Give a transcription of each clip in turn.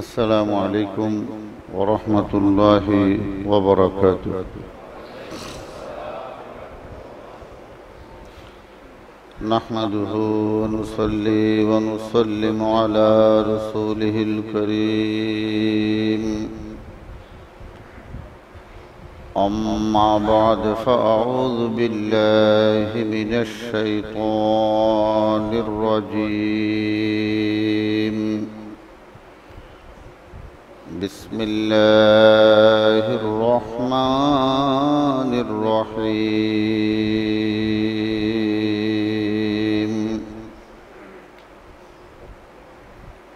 السلام عليكم ورحمة الله وبركاته. نحمده ونصلي ونسلم على رسوله الكريم. أما بعد فأعوذ بالله من الشيطان الرجيم. بسم الله الرحمن الرحيم.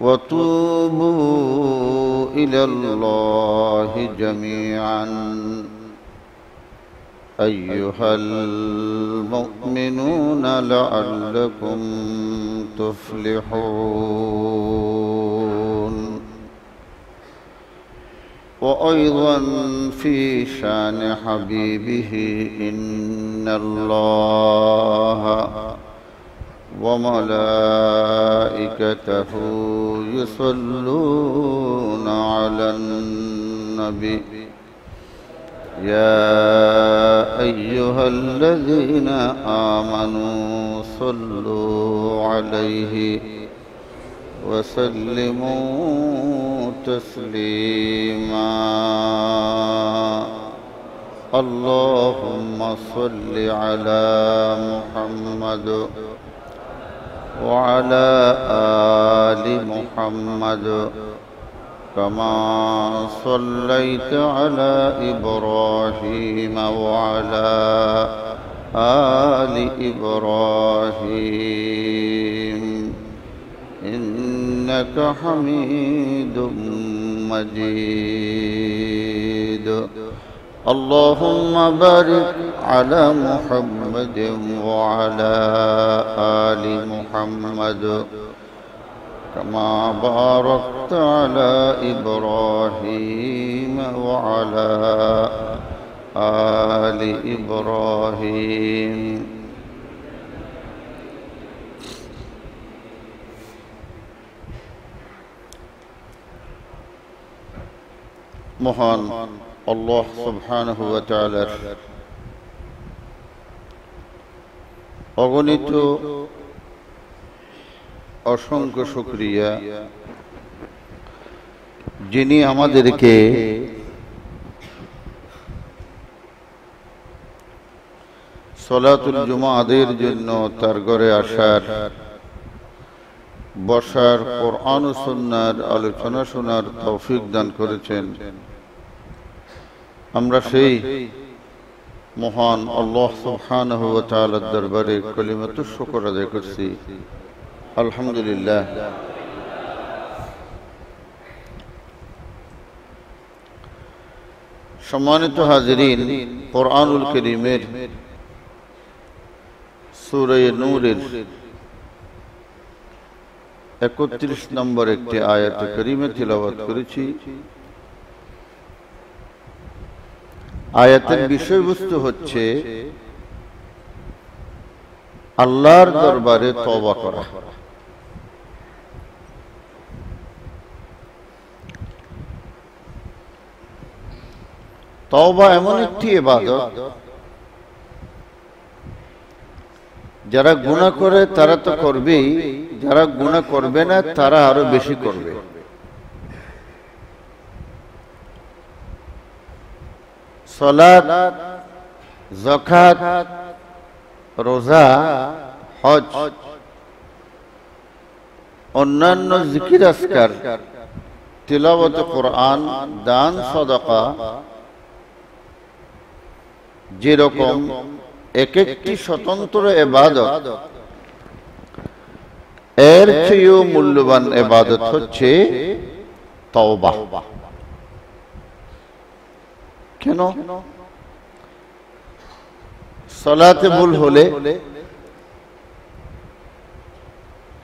وتوبوا إلى الله جميعا أيها المؤمنون لعلكم تفلحون. وأيضا في شان حبيبه إن الله وملائكته يصلون على النبي يا أيها الذين آمنوا صلوا عليه وسلموا تسليما. اللهم صل على محمد وعلى آل محمد كما صليت على إبراهيم وعلى آل إبراهيم إنك حميد مجيد. اللهم بارك على محمد وعلى آل محمد كما باركت على إبراهيم وعلى آل إبراهيم মহান আল্লাহ সুবহানাহু ওয়া তাআলার অগণিত অসংখ্য শুকরিয়া, যিনি আমাদেরকে সালাতুল জুমা আদায়ের জন্য তার ঘরে আসার, বসার, কোরআন ও সুন্নাহর আলোচনা শোনার তৌফিক দান করেছেন। আমরা সেই মহান আল্লাহ সুবহানাহু ওয়া তাআলার দরবারে কালিমাতুশ শুকর আদায় করছি, আলহামদুলিল্লাহ। সম্মানিত হাজিরিন, কোরআনুল কারীমের সূরা নূরের 31 নম্বর একটি আয়াত কারীমা তিলাওয়াত করেছি। আয়াতের বিষয়বস্তু হচ্ছে আল্লাহর দরবারে তওবা করা। তওবা এমন একটি ইবাদত, যারা গুনাহ করে তারা তো করবেই, যারা গুনাহ করবে না তারা আরো বেশি করবে। সালাত, যাকাত, রোজা, হজ, অন্যান্য জিকির আজকার, তিলাওয়াত কোরআন, দান সাদাকা, যেরকম এক একটি স্বতন্ত্র ইবাদত, এর চেয়েও মূল্যবান ইবাদত হচ্ছে তওবা। কেন? সালাতে ভুল হলে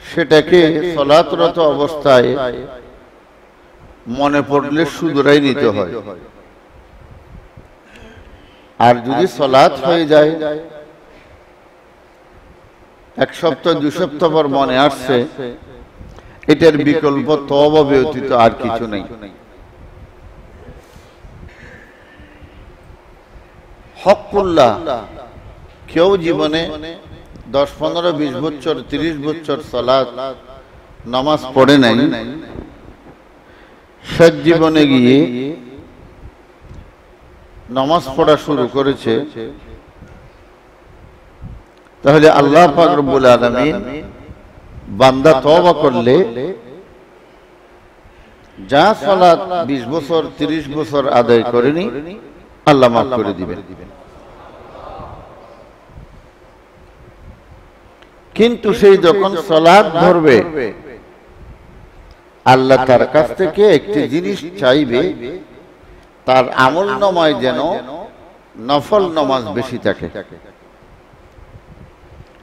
সেটাকে সালাতরত অবস্থায় মনে পড়লে শুধরাই নিতে হয়। আর যদি সালাত হয়ে যায়, এক সপ্তাহ 2 সপ্তাহ পর মনে আসছে, এটার বিকল্প তওবা ব্যতীত আর কিছু নেই। হকুল্লাহ, কেউ জীবনে 10, 15, 20 বছর 30 বছর সালাত নামাজ পড়ে নাই, শেষ জীবনে গিয়ে নামাজ পড়া শুরু করেছে, তাহলে আল্লাহ পাক রব্বুল আলামিন বান্দা তওবা করলে যা সালাত 20 বছর 30 বছর আদায় করেনি আল্লাহ মাফ করে দিবেন। কিন্তু সেই যখন সালাত ধরবে, আল্লাহ তার কাছ থেকে একটি জিনিস চাইবে, তার আমলনামায় যেন নফল নামাজ বেশি থাকে।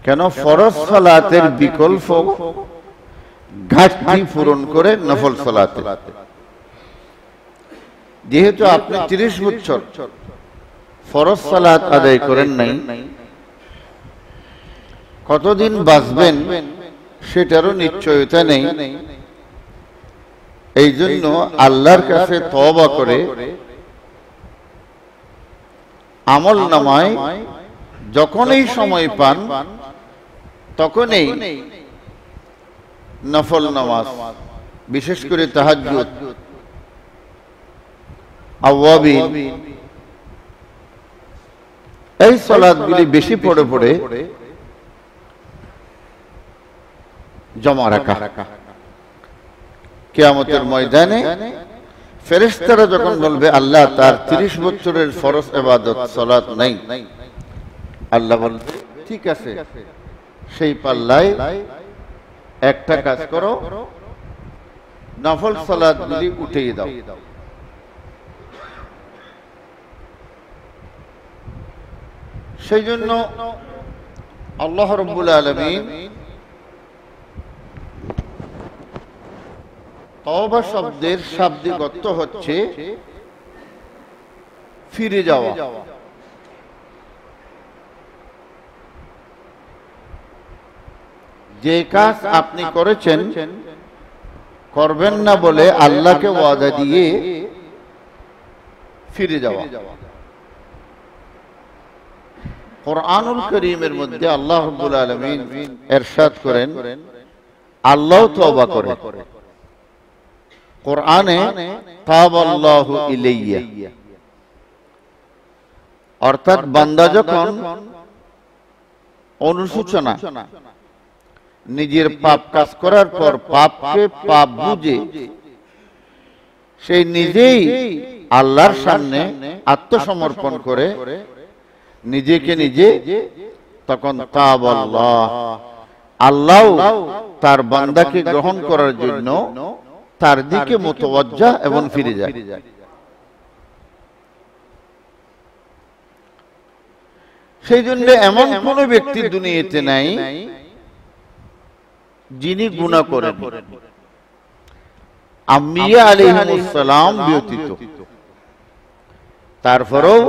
কেন? ফরজ সালাতের বিকল্প ঘাটতি পূরণ করে নফল সালাতে। যেহেতু আপনি 30 বছর ফরজ সালাত আদায় করেন নাই, কতদিন বাঁচবেন সেটারও নিশ্চয়তা নেই। এই জন্য আল্লাহর কাছে তওবা করে আমল নামায় যখনই সময় পান তখনই নফল নামাজ, বিশেষ করে তাহাজ্জুদ, আওয়াবিন, এই সালাতগুলি বেশি পড়ে পড়ে জমা রাখা। কিয়ামতের ময়দানে ফেরেশতারা যখন বলবে আল্লাহ তার 30 বছরের ফরজ ইবাদত সালাত নাই, আল্লাহ বলবে ঠিক আছে, সেই পাল্লায় একটা কাজ করো, নফল সালাতগুলি উঠিয়ে দাও। সেই জন্য আল্লাহ রাব্বুল আলামিন তওবা শব্দের শাব্দিক অর্থ হচ্ছে ফিরে যাওয়া। যে কাজ আপনি করেছেন করবেন না বলে আল্লাহকে ওয়াদা দিয়ে ফিরে যাওয়া। কুরআনুল কারীমের মধ্যে আল্লাহ রাব্বুল আলামিন ইরশাদ করেন, আল্লাহ তওবা করে। কুরআনে তাবাল্লাহু ইলাইয়া, অর্থাৎ বান্দা যখন অনুশোচনা, নিজের পাপ কাজ করার পর পাপকে পাপ বুঝে সেই নিজেই আল্লাহর সামনে আত্মসমর্পণ করে নিজেকে নিজে, তখন তাবাল্লাহ, আল্লাহ তার বান্দাকে গ্রহণ করার জন্য তার দিকে মুতাওয়াজ্জাহ এবং ফিরে যায়। সেই জন্য এমন কোন ব্যক্তি দুনিয়াতে নাই যিনি গুনাহ করেন, আম্বিয়া আলাইহিস সালাম ব্যতীত। তারপরেও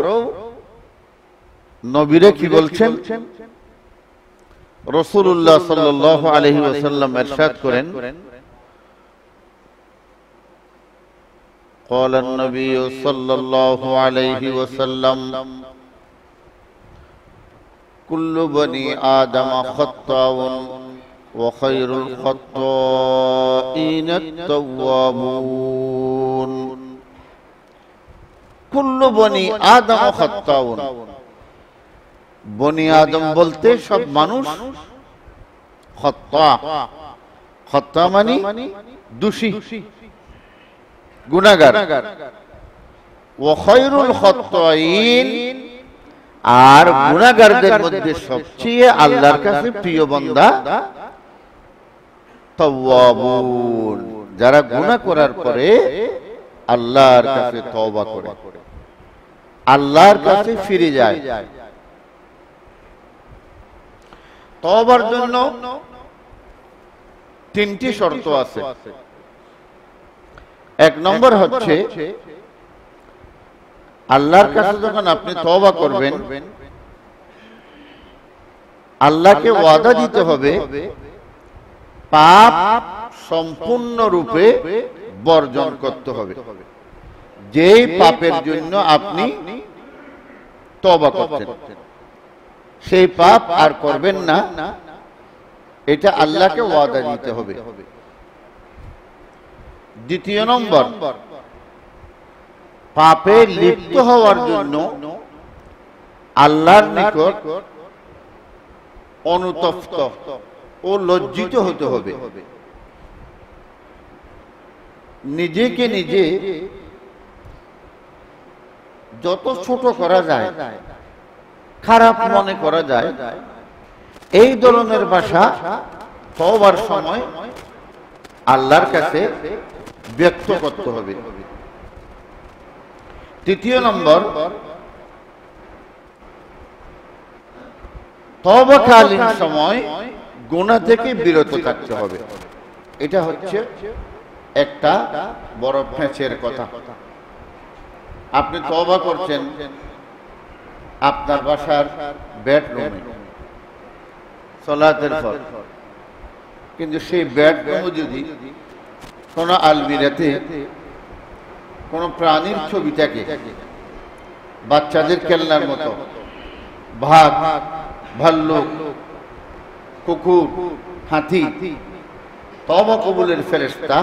নবীরা কি বলছেন? রাসূলুল্লাহ সাল্লাল্লাহু আলাইহি ওয়াসাল্লাম ইরশাদ করেন, قال النبي صلى الله عليه وسلم كل بني آدم خطاء وخير الخطائين التوابون। كل بني آدم خطاء, বনি আদম বলতে সব মানুষ খত্তা। খত্তা মানে দোষী, গুনাহগার। ওয়া খায়রুল খাত্তাইন, আর গুনাহগারদের মধ্যে সবচেয়ে আল্লাহর কাছে প্রিয় বান্দা তাওয়াবুন, যারা গুনাহ করার পরে আল্লাহর কাছে তওবা করে, আল্লাহর কাছে ফিরে যায়। তওবার জন্য 3টি শর্ত আছে। এক নম্বর হচ্ছে, আল্লাহর কাছে যখন আপনি তওবা করবেন, আল্লাহকে ওয়াদা দিতে হবে পাপ সম্পূর্ণরূপে বর্জন করতে হবে। যেই পাপের জন্য আপনি তওবা করছেন সেই পাপ আর করবেন না, এটা আল্লাহকে ওয়াদা দিতে হবে। দ্বিতীয় নম্বর, পাপে লিপ্ত হওয়ার জন্য আল্লাহর নিকট অনুতপ্ত ও লজ্জিত হতে হবে। নিজেকে নিজে যত ছোট করা যায়, খারাপ মনে করা যায়, এই ধরনের ভাষা তওবার সময় আল্লাহর কাছে ব্যক্ত করতে হবে। তৃতীয় নম্বর, তওবাকালীন সময় গুনাহ থেকে বিরত থাকতে হবে। এটা হচ্ছে একটা বড় ফেঁচের কথা। আপনি তওবা করছেন আপনার বাসার বেডরুমে সালাতের পর, কিন্তু সেই বেডরুমে যদি কোনো আলমিরাতে কোনো প্রাণীর ছবি থাকে, বাচ্চাদের খেলনার মতো, বাঘ, ভাল্লুক, কুকুর, হাতি, তওবা কবুলের ফেরেশতা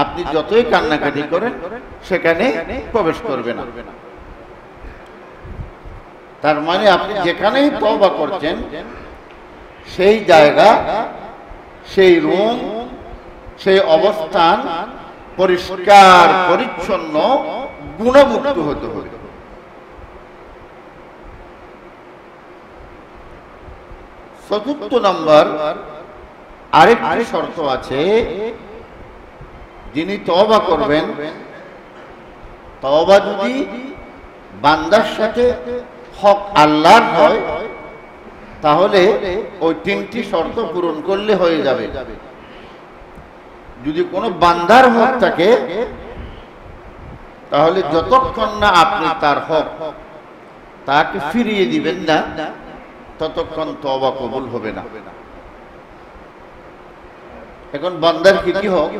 আপনি যতই কান্নাকাটি করেন সেখানে প্রবেশ করবে না। তার মানে আপনি যেখানেই তওবা করছেন সেই জায়গা, সেই রুম, সেই অবস্থান পরিষ্কার পরিচ্ছন্ন গুণমুক্ত হতে হবে। চতুর্থ নম্বর, আরেকটি শর্ত আছে, যিনি তওবা করবেন, তওবা যদি বান্দার সাথে হক আল্লাহর হয় তাহলে ওই তিনটি শর্ত পূরণ করলে হয়ে যাবে। যদি কোনো বান্দার হক থাকে তাহলে যতক্ষণ না আপনি তার হক তাকে ফিরিয়ে দিবেন না ততক্ষণ তওবা কবুল হবে না। এখন বান্দার কি হক?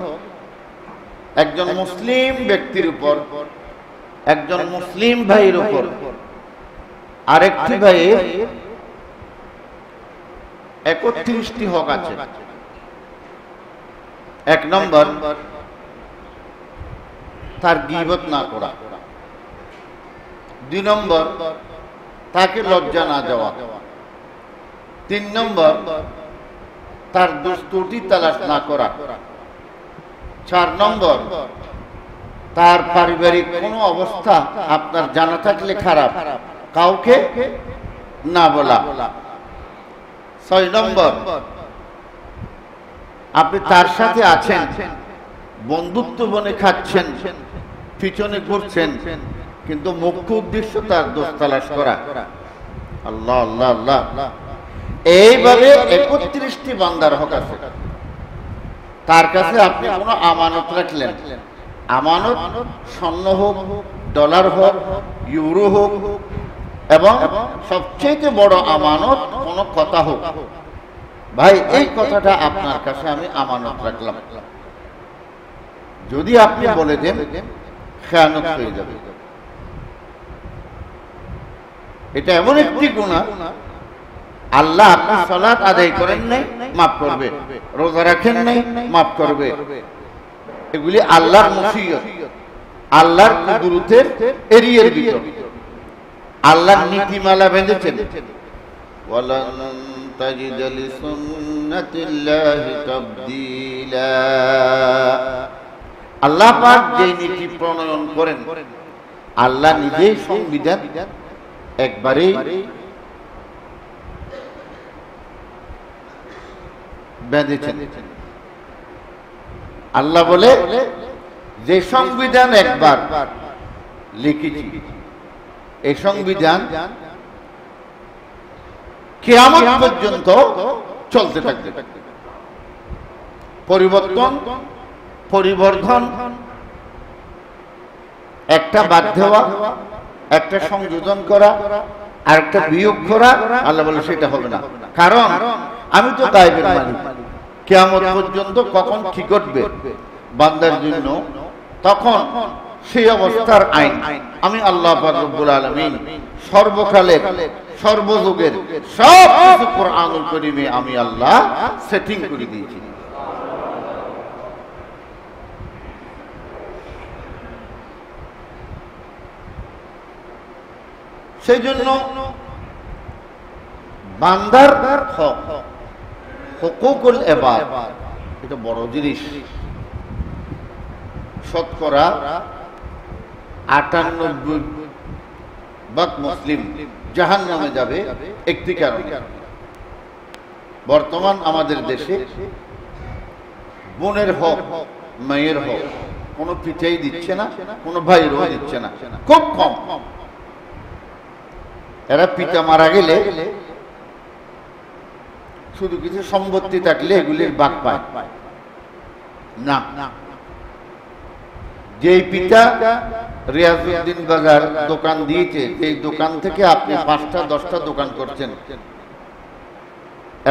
একজন মুসলিম ব্যক্তির উপর, একজন মুসলিম ভাইয়ের উপর আরেকটি ভাইয়ের 31টি হক আছে। এক নম্বর, তার গীবত না করা। 2 নম্বর, তাকে লজ্জা না দেওয়া। 3 নম্বর, তার দোষ ত্রুটি তালাশ না করা। 4 নম্বর, তার পারিবারিক কোনো অবস্থা আপনার জানা থাকলে খারাপ, কাউকে না বলা। 6 নম্বর, আপনি তার সাথে আছেন, বন্ধুত্ব বনে খাচ্ছেন, পিছনে ঘুরছেন, কিন্তু মুখ্য উদ্দেশ্য তার দোষ তালাশ করা। আল্লাহ আল্লাহ আল্লাহ। এইভাবে 31টি বান্দার হক আছে। তার কাছে আপনি কোনো আমানত রাখলেন, আমানত স্বর্ণ হোক, ডলার হোক, ইউরো হোক, এবং সবচেয়ে বড় আমানত কোনো কথা হোক, ভাই এই কথাটা আপনার কাছে আমি আমানত রাখলাম, যদি আপনি বলে দেন খেয়ানত হয়ে যাবে। এটা এমন একটি গুনাহ, আল্লাহ আপনি সালাত আদায় করেন নাই মাফ করবে, রোজা রাখেন নাই মাফ করবে। এগুলি আল্লাহর মসিয়ত, আল্লাহর কুদরতের এরিয়ার ভিতর, আল্লাহর নীতিমালা বেঁধেছেন। ওয়ালান তাজিদ লিসুন্নাতিল্লাহি তাবদীলা। আল্লাহ পাক যে নীতি প্রণয়ন করেন, আল্লাহ নিজেই সংবিধান একবারেই বেঁধেছেন। আল্লাহ বলে, যে সংবিধান একবার লিখেছি এই সংবিধান কিয়ামত পর্যন্ত চলতে থাকবে। পরিবর্তন, পরিবর্ধন, একটা বাদ দেওয়া, একটা সংযোজন করা, আর একটা বিয়োগ করা, আল্লাহ বলে সেটা হবে না। কারণ আমি তো গায়েবের মালিক, কিয়ামত পর্যন্ত কখন কি ঘটবে বান্দার জন্য, তখন সেই অবস্থার আইন আমি আল্লাহ পাক রব্বুল আলামিন সর্বকালের সর্বযুগের সব কিছু কোরআনুল কারীমে আমি আল্লাহ সেটিং করে দিয়েছি। সেই জন্য বান্দার হক, হুকুকুল ইবাদ, এটা বড় জিনিস। শতকরা 98% মুসলিম জাহান্নামে যাবে একটি কারণে। বর্তমান আমাদের দেশে বোনের হক, মেয়ের হক কোনো পিঠেই দিচ্ছে না, কোনো ভাইরও দিচ্ছে না, খুব কম। এরা পিতা মারা গেলে শুধু কিছু সম্পত্তি থাকলে এগুলির ভাগ পায় না। যেই পিতা রিয়াজউদ্দিন বাজার দোকান দিয়েছে, এই দোকান থেকে আপনি 5টা 10টা দোকান করছেন,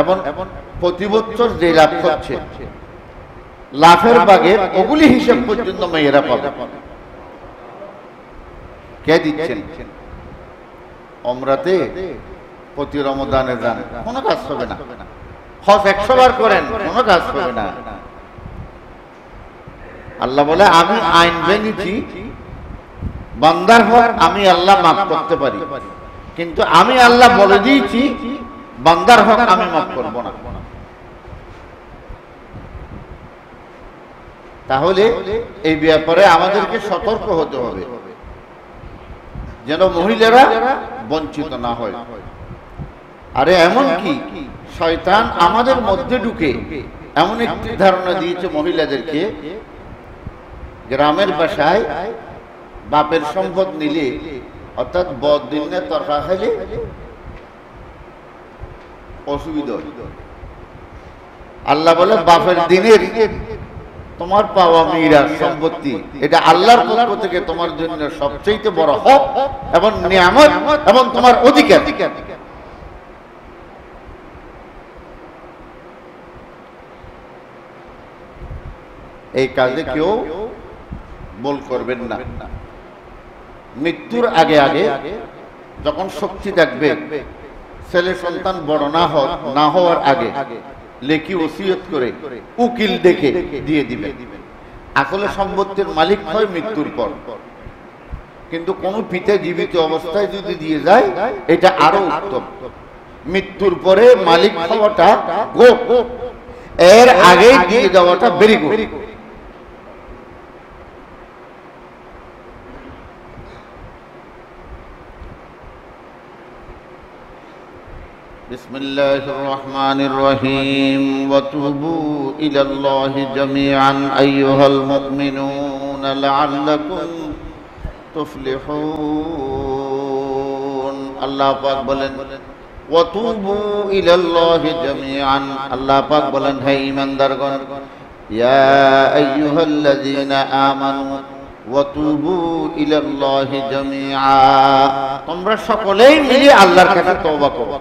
এবং প্রতি বছর যে লাভ হচ্ছে, লাভের ভাগের ওগুলি হিসাব পর্যন্ত মেয়েরা পাবে। কে দিচ্ছেন? ওমরাতে প্রতি রমজানে যান, কোনো কাজ হবে না। হজ 100 বার করেন, কোনো কাজ হবে না। আল্লাহ বলে আমি আইন বেঁধেছি, বান্দার হক আমি আল্লাহ মাফ করতে পারি, কিন্তু আমি আল্লাহ বলে দিয়েছি বান্দার হক আমি মাফ করব না। তাহলে এই ব্যাপারে আমাদেরকে সতর্ক হতে হবে যেন মহিলারা বঞ্চিত না হয়। আরে এমন কি শয়তান আমাদের মধ্যে ঢুকে এমন একটি ধারণা দিয়েছে মহিলাদেরকে, গ্রামের বাসায় বাপের সম্পদ নিলে, অর্থাৎ বদিনের তরফা খাইলে অসুবিধা। আল্লাহ বলে বাপের দিনের তোমার পাওয়া মিরাস সম্পত্তি, এটা আল্লাহর পক্ষ থেকে তোমার জন্য সবচেয়ে বড় হক এবং নিয়ামত এবং তোমার অধিকার। এই কাজে কেউ বল করবেন না। মৃত্যুর আগে আগে যখন শক্তি থাকবে, ছেলে সন্তান বড় না হওয়ার আগে লেখি ওসিয়ত করে উকিল ডেকে দিয়ে দিবেন। আসলে সম্পত্তির মালিক হয় মৃত্যুর পর, কিন্তু কোন পিতা জীবিত অবস্থায় যদি দিয়ে যায় এটা আরো উত্তম। মৃত্যুর পরে মালিক হওয়াটা গোপ, এর আগেই দিয়ে যাওয়াটা ভেরি গুড। بسم الله الرحمن الرحيم وتوبوا إلى الله جميعا أيها المؤمنون لعلكم تفلحون। আল্লাহ পাক বলেন وتوبوا إلى الله جميعا, আল্লাহ পাক বলেন হে ঈমানদারগণ, يا أيها الذين آمنوا وتوبوا إلى الله جميعا, তোমরা সকলেই মিলে আল্লাহর কাছে তওবা করো।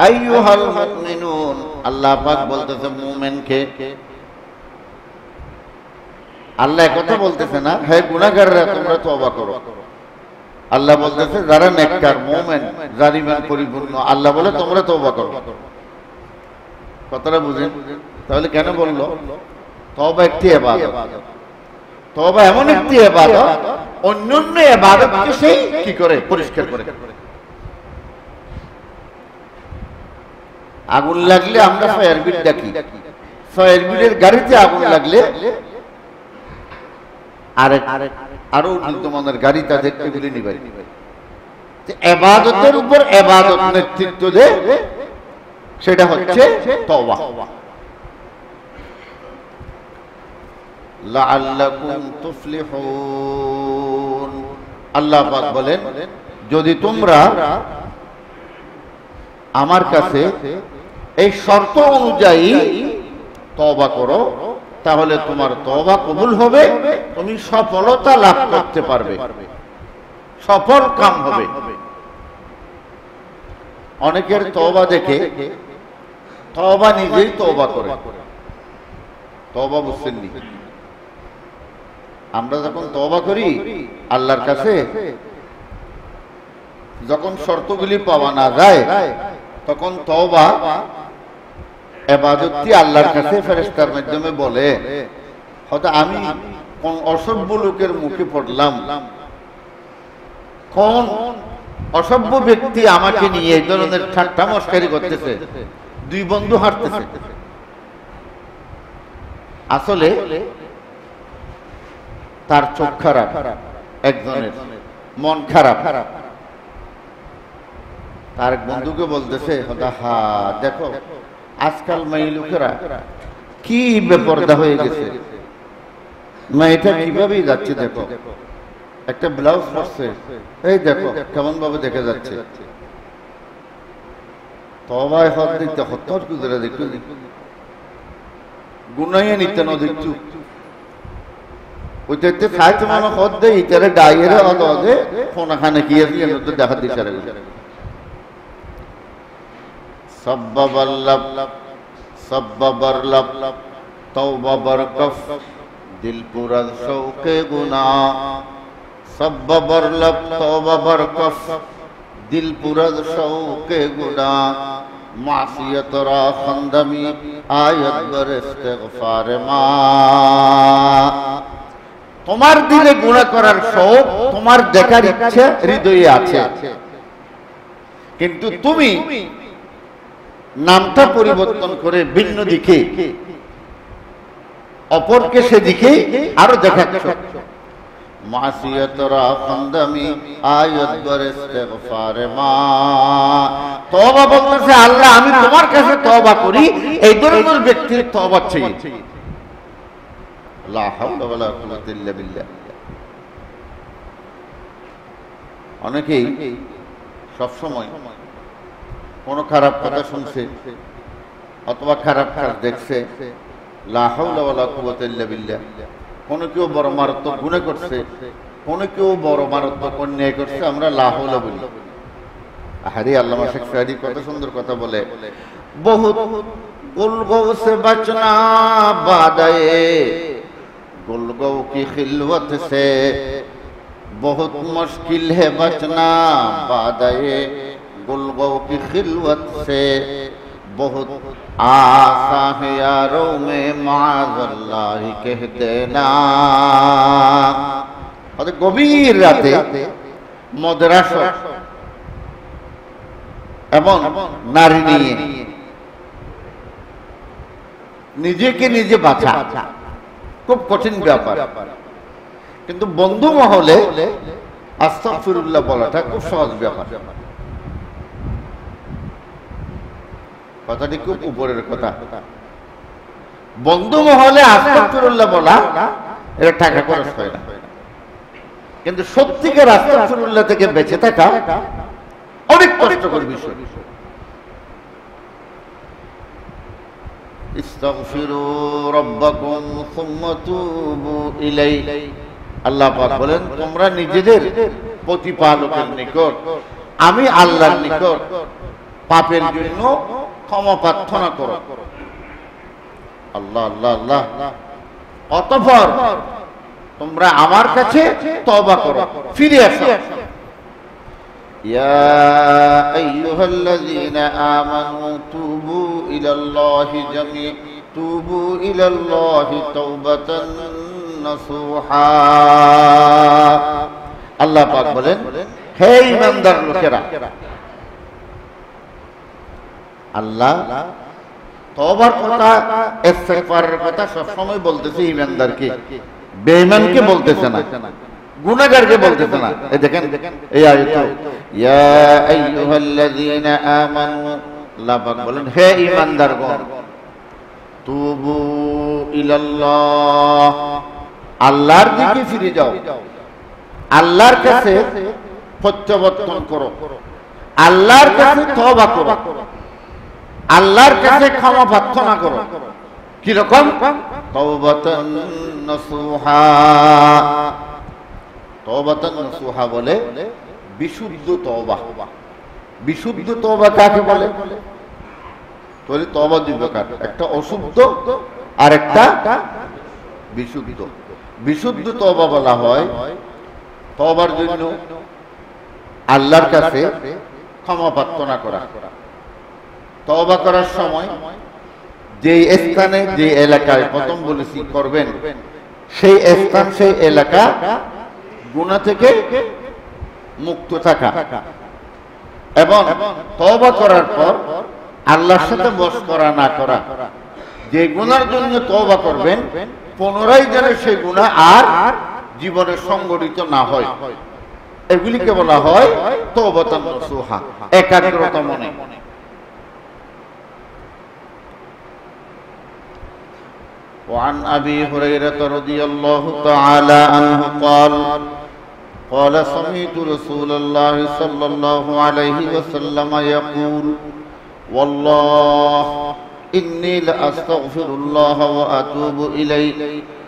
আইয়ুহাল মুমিনুন, আল্লাহ পাক বলতেছে মুমিনকে। আল্লাহ কথা বলতেছে না হে গুনাহগাররা তোমরা তওবা করো। আল্লাহ বলতেছে যারা নেককার মুমিন যার ঈমান পরিপূর্ণ, আল্লাহ বলে তোমরা তওবা করো। কথাটা বুঝেন? তাহলে কেন বললো তওবা একটি ইবাদত? তওবা এমন একটি ইবাদত অন্যান্য ইবাদতকে সেই কি করে পরিষ্কার করে। আগুন লাগলে আমরা ফায়ার ব্রিগেড ডাকি, ফায়ার ব্রিগেডের গাড়িতে আগুন লাগলে আরো উন্নতমানের গাড়ি তাদের এগুলি নিবে। ইবাদতের উপর ইবাদত নেতৃত্ব দেয়, সেটা হচ্ছে তওবা। লাআল্লাকুম তুফলিহুন, আল্লাহ পাক বলেন যদি তোমরা আমার কাছে এই শর্ত অনুযায়ী তওবা করো তাহলে তোমার তওবা কবুল হবে, তুমি সফলতা লাভ করতে পারবে, সফল কাম হবে। অনেকের তওবা দেখে তওবা নিজেই তওবা করে। তওবা বুঝছেন নি? আমরা যখন তওবা করি আল্লাহর কাছে, যখন শর্তগুলি পাওয়া না যায় তখন তওবা ইবাদতটি আল্লাহর কাছে ফেরেশতার মাধ্যমে বলে, হয়তো আমি কোন অসভ্য লোকের মুখে পড়লাম, কোন অসভ্য ব্যক্তি আমাকে নিয়ে এই ধরনের ঠাট্টা মস্কারি করতেছে, দুই বন্ধু হাঁটতেছে, আসলে তার চোখ খারাপ, একজনের মন খারাপ, তার বন্ধুকে বলতেছে, হা দেখো আজকাল মেয়ে লোকেরা কি বেপরদা হয়ে গেছে, মেয়েটা কিভাবে যাচ্ছে, দেখো একটা ব্লাউজ পরছে, এই দেখো কেমন ভাবে দেখে যাচ্ছে। তবায় হদ দিতে হত্তর কুদরে দেখু গুনাইয়ে নিতে না দেখছু ওইটাতে খাইতে মানে হদ দেয় ইতারে ডাইয়ের হদে ফোনা খানে গিয়ে দিয়ে দেখা দিচ্ছে। সব্বাবরলব তওবা বরকফ দিল পুরা শৌকে গুনা, সব্বাবরলব তওবা বরকফ দিল পুরা শৌকে গুনা, মাসিয়ত রা খন্দমি আয়াত বর ইস্তিগফার মা। তোমার দিলে গুনাহ করার শৌক, তোমার দেখার ইচ্ছা হৃদয়ে আছে, কিন্তু তুমি নামটা পরিবর্তন করে ভিন্ন দিকে অপরকে সেদিকে আরো দেখাচ্ছ। মাসিয়াতরা খন্দমি আয়াত বর ইস্তিগফার মা। তওবা বলতেছে আল্লাহ আমি তোমার কাছে তওবা করি, এই ধরনের ব্যক্তির তওবা চাই। লা হাওলা ওয়ালা কুওয়াতা ইল্লা বিল্লাহ। অনেকেই সবসময় কোন খারাপ কথা শুনছে অথবা খারাপ কাজ দেখছে, লা হাওলা ওয়ালা কুওয়াতা ইল্লা বিল্লাহ। কোন কেউ বড় মারাত্মক গুনাহ করছে, কোন কেউ বড় মারাত্মক অন্যায় করছে, আমরা লা হাওলা বলি। আহারে আল্লামা শেখ সাঈদী কত সুন্দর কথা বলে, বহুত গুলগৌ সে বচনা বাদায়ে গুলগৌ কি খিলওয়াত সে, বহুত মুশকিল है बचना बादाए गुलगौ की खिलवत से, बहुत आसा है यारों में माज़अल्लाह कह देना। और গভীর রাতে মদরাসা এবং নারী নিয়ে নিজেকে নিজে বাঁচা খুব কঠিন ব্যাপার, কিন্তু বন্ধু মহলে আস্তাগফিরুল্লাহ বলাটা খুব সহজ ব্যাপার। কথাটি খুব উপরের কথা। বন্ধু মহলে আস্তাগফিরুল্লাহ বলা এটা টাকা খরচ হয় না, কিন্তু সত্যিকার আস্তাগফিরুল্লাহ থেকে বেঁচে থাকা অনেক কষ্টকর বিষয়। ইস্তাগফিরু রাব্বাকুম সুম্মা তুবু ইলাইহি। আল্লাহ পাক বলেন তোমরা নিজেদের প্রতিপালকের নিকট, আমি আল্লাহর নিকট পাপের জন্য ক্ষমা প্রার্থনা করো। আল্লাহ আল্লাহ আল্লাহ। অতঃপর তোমরা আমার কাছে তওবা করো, ফিরে আসো। ইয়া আইয়ুহাল্লাযীনা আমানু তুবু ইলাল্লাহি জামিআন, তুবু ইলাল্লাহি তাওবাতান নাসুহা। আল্লাহ পাক বলেন হে ঈমানদার লোকেরা, আল্লাহ তওবার কথা ইস্তিগফারের কথা সব সময় বলতেছে ঈমানদারকে, বেঈমানকে বলতেছে না, গুনাহগারকে বলতেছে না। এই দেখেন এই আয়াত, ইয়া আইয়ুহাল্লাযীনা আমানু, আল্লাহ পাক বলেন হে ঈমানদারগণ, তুবু ইলাল্লাহ, আল্লাহর দিকে ফিরে যাও, আল্লাহর কাছে প্রত্যাবর্তন করো, আল্লাহর কাছে তওবা করো, আল্লাহর কাছে ক্ষমা প্রার্থনা করো। কি রকম? তাওবাতান নাসুহা। তাওবাতান নাসুহা বলে বিশুদ্ধ তওবা। বিশুদ্ধ তওবা কাকে বলে? তাহলে তওবা দুই প্রকার, একটা অশুদ্ধ আর একটা বিশুদ্ধ। বিশুদ্ধ তওবা বলা হয় তওবার জন্য আল্লাহর কাছে ক্ষমা প্রার্থনা করা। তওবা করার সময় যে স্থানে যে এলাকায় প্রথম বলেছি করবেন, সেই স্থান সেই এলাকা গুনাহ থেকে মুক্ত থাকা, এবং তওবা করার পর আল্লাহর সাথে মশকরা না করা। যে গুনার জন্য তওবা করবেন পুনরায় যেন সেই গুনাহ আর জীবনে সংগঠিত না হয়, এগুলিকে বলা হয় তওবাতান নাসুহা, একাগ্রতা মনে। وعن أبي هريرة رضي الله تعالى عنه قال سمعت رسول الله صلى الله عليه وسلم يقول والله إني لأستغفر الله وأتوب إليه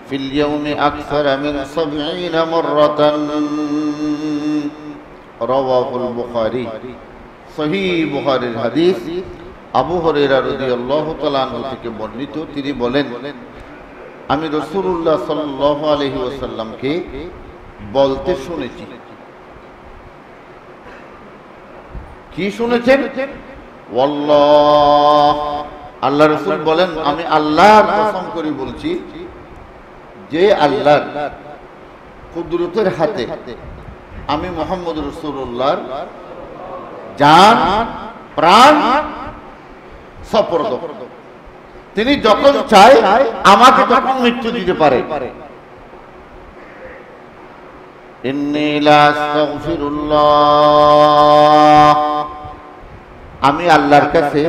في اليوم أكثر من 70 مرة رواه البخاري صحيح বুখারীর হাদিস। আবু হুরায়রা রাদিয়াল্লাহু তাআলা আনহু থেকে বর্ণিত, তিনি বলেন আমি রাসূলুল্লাহ সাল্লাল্লাহু আলাইহি ওয়াসাল্লামকে বলতে শুনেছি। কি শুনেছেন? ওয়াল্লাহ, আল্লাহ রাসূল বলেন আমি আল্লাহর কসম করে বলছি যে আল্লাহর কুদরতের হাতে আমি মুহাম্মদ রাসূলুল্লাহর জান প্রাণ সুপর্দ। তিনি যখন চায় আমাকে তখন মৃত্যু দিতে পারে। ইন্নী লা আস্তাগফিরুল্লাহ, আমি আল্লাহর কাছে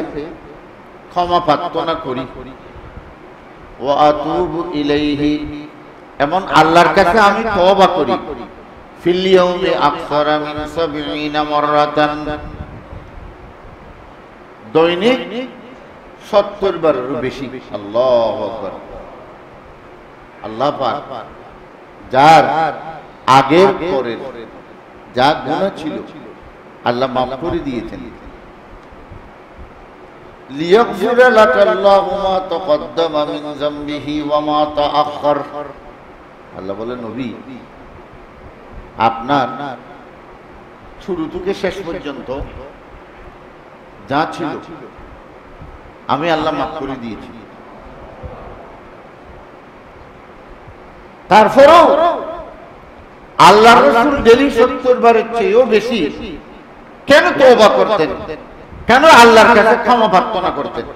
ক্ষমা প্রার্থনা করি। ওয়া আতুবু ইলাইহি, এবং আল্লাহর কাছে আমি তওবা করি। ফিল ইয়াউমি আকসারা মিন 70 মাররাতান, দৈনিক 70 বারেরও বেশি। আল্লাহু আকবার। আল্লাহ পাক যার আগের পরের যা গুনাহ ছিল আল্লাহ মাফ করে দিয়েছেন। লিয়াগফিরা লাকাল্লাহু মা তাকাদ্দামা মিন যামবিহি ওয়া মা তাআখার। আল্লাহ বলেন নবী আপনার শুরু থেকে শেষ পর্যন্ত যা ছিল আমি আল্লাহ মাফ করে দিয়েছি। তারপরেও আল্লাহর রাসূল ডেইলি 70 বারের চেয়েও বেশি কেন তওবা করতেন, কেন আল্লাহর কাছে ক্ষমা প্রার্থনা করতেন?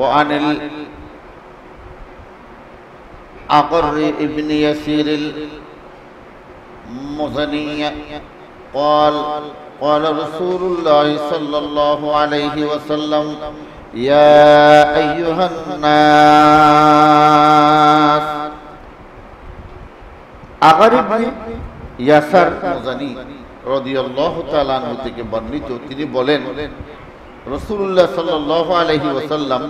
وعن الأقر ابن يسير المزني قال رسول الله صلى الله عليه وسلم يا أيها الناس। أقر ابن ইয়াসার মুজানি রাদিয়াল্লাহু তাআলা আনহু থেকে বর্ণিত, তিনি বলেন রাসূলুল্লাহ সাল্লাল্লাহু আলাইহি ওয়াসাল্লাম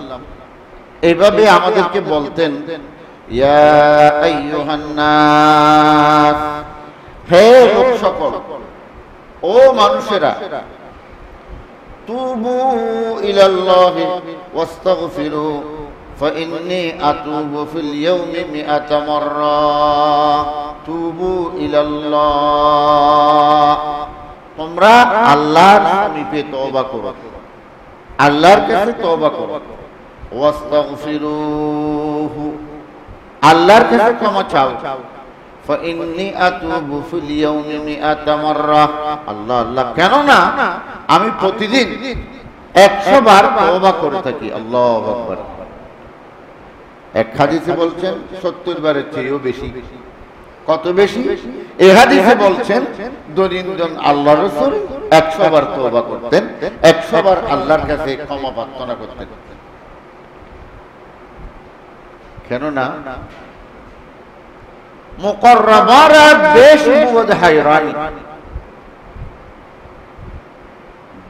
এইভাবে আমাদেরকে বলতেন ইয়া আইয়ুহান নাস, হে লোক সকল, ও মানুষেরা, তুবু ইলাল্লাহি ওয়াস্তাগফিরু فإني أتوب في اليوم 100 مرة তুবু ইলাল্লাহ, তোমরা আল্লাহর নিকটে তওবা করো, আল্লাহর কাছে তওবা করো। ওয়াস্তাগফিরুহু, আল্লাহর কাছে ক্ষমা চাও। ফাইন্নী আতুবু ফিল ইয়াউমি 100 মাররা, আল্লাহ আল্লাহ, কেন না আমি প্রতিদিন 100 বার তওবা করে থাকি। আল্লাহু আকবার। এক হাদিসে বলছেন 70 বারের চেয়েও বেশি। কত বেশি? এই হাদিসে বলছেন দৈনন্দিন আল্লাহ রাসূল 100 বার তওবা করতেন, 100 বার আল্লাহর কাছে ক্ষমা প্রার্থনা করতেন। কেন না মুকাররাবারা বেশ মুদ হায়রানি,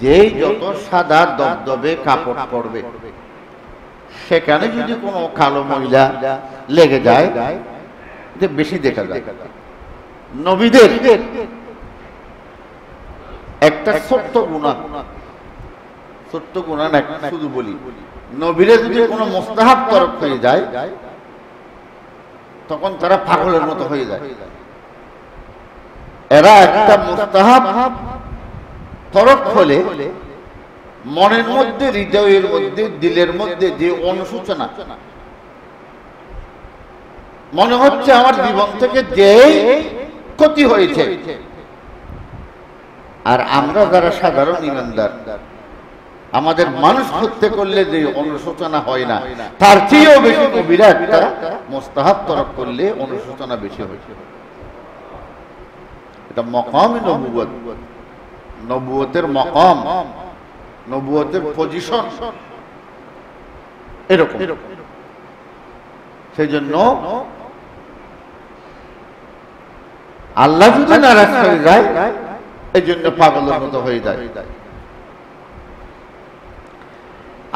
যেই যত সাদা দবদবে কাপড় পরবে সেখানে যদি কোনো কালো ময়লা লেগে যায় বেশি দেখা যায়। নবীদের এক একটা ছোট্ট গুনাহ, ছোট্ট গুনাহ না, শুধু বলি নবীরে যদি কোনো মুস্তাহাব তরক হয়ে যায় তখন তারা পাগলের মতো হয়ে যায়। এরা একটা মুস্তাহাব তরক হলে মনের মধ্যে, হৃদয়ের মধ্যে, দিলের মধ্যে যে অনুশোচনা, মনে হচ্ছে আমার জীবন থেকে যে ক্ষতি হয়েছে। আর আমরা যারা সাধারণ ইমানদার, আমাদের মানুষ হত্যা করলে যে অনুশোচনা হয় না, তার চেয়েও বেশি নবীরা একটা মুস্তাহাব তরক করলে অনুশোচনা বেশি হয়েছে। এটা মকাম নবুয়ত, নবুয়তের মকাম, নবুয়তের পজিশন এরকম। সেই জন্য আল্লাহ যদি নারাজ হয়ে যায়, এই জন্য পাগলের মতো হয়ে যায়।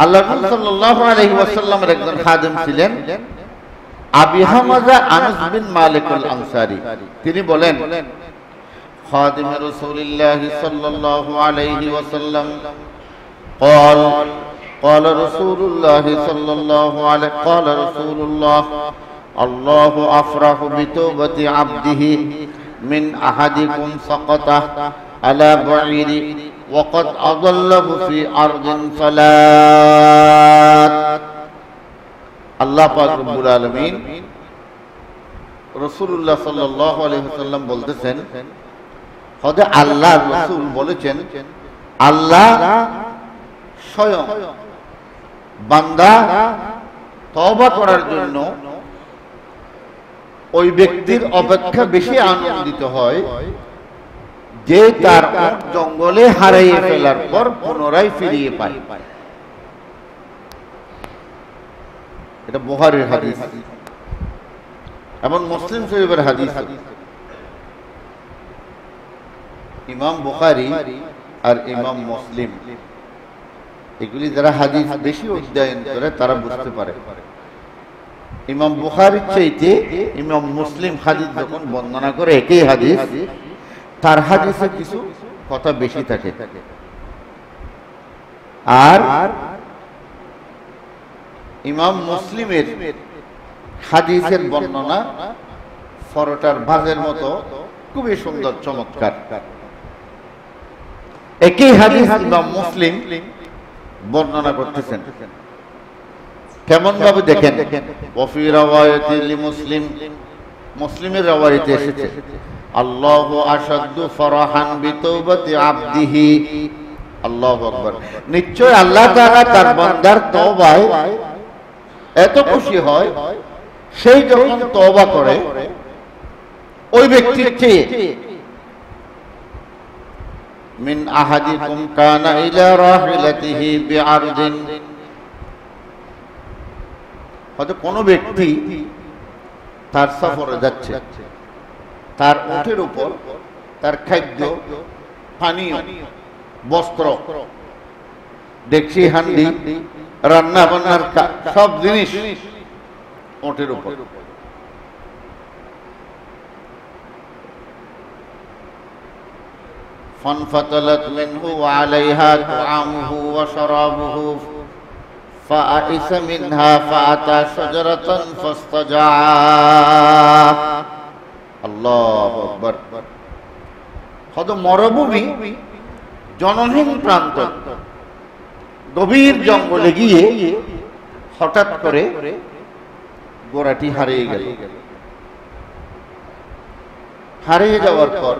আল্লাহ সাল্লাল্লাহু আলাইহি ওয়াসাল্লামের একজন খাদেম ছিলেন আবি হামজা আনাস বিন মালিক আল আনসারী। তিনি বলেন, খাদিম রাসূলুল্লাহ সাল্লাল্লাহু আলাইহি ওয়াসাল্লাম قال قال رسول الله صلى الله عليه قال رسول الله الله أفرح بتوبة عبده من أحدكم سقطه على بعير وقد أضله في أرض صلاة। আল্লাহ পাক রব্বুল আলামিন রাসূলুল্লাহ সাল্লাল্লাহু আলাইহি ওয়াসাল্লাম বলতেছেন, হযরত আল্লাহ রাসূল বলেছেন, আল্লাহ স্বয়ং বান্দা তওবা করার জন্য ওই ব্যক্তির অপেক্ষা বেশি আনন্দিত হয় যে তার জঙ্গলে হারিয়ে ফেলার পর পুনরায় ফিরিয়ে পায়। এটা বুখারীর হাদিস এবং মুসলিম শরীফের হাদিস। ইমাম বুখারী আর ইমাম মুসলিম এগুলি যারা হাদিস বেশি অধ্যয়ন করে তারা বুঝতে পারে, ইমাম বুখারীর চাইতে ইমাম মুসলিম হাদিস যখন বর্ণনা করে একই হাদিস, তার হাদিসে কিছু কথা বেশি থাকে। আর ইমাম মুসলিমের হাদিসের বর্ণনা ফরটার ভাজের মতো খুবই সুন্দর, চমৎকার। একই হাদিস ইমাম মুসলিম বর্ণনা করতেছেন কেমন ভাবে দেখেন, ওয়াফি রাওয়ায়াতি লিমুসলিম, মুসলিমের রাওয়ায়াতে এসেছে, আল্লাহু আশাদ্দু ফারাহান বিতওবাতি আবদিহি, আল্লাহু আকবার, নিশ্চয় আল্লাহ তাআলা তার বান্দার তওবায় এত খুশি হয় সেই যখন তওবা করে ওই ব্যক্তির চেয়ে, মিন আহাদিকুম কানা ইলা রাহিলাতিহি বিআরদিন, হয়তো কোনো ব্যক্তি তার সফরে যাচ্ছে, তার উটের উপর তার খাদ্য, পানীয়, বস্ত্র, ডেকচি, হান্ডি, রান্না বান্নার সব জিনিস উটের উপর। فانفتلت منه وعليها طعامه وشرابه فأئس منها فأتى شجرة فاستجاعها, আল্লাহু আকবার। হয়তো মরুভূমি, জনহীন প্রান্ত, গভীর জঙ্গলে গিয়ে হঠাৎ করে ঘোড়াটি হারিয়ে গেল। হারিয়ে যাওয়ার পর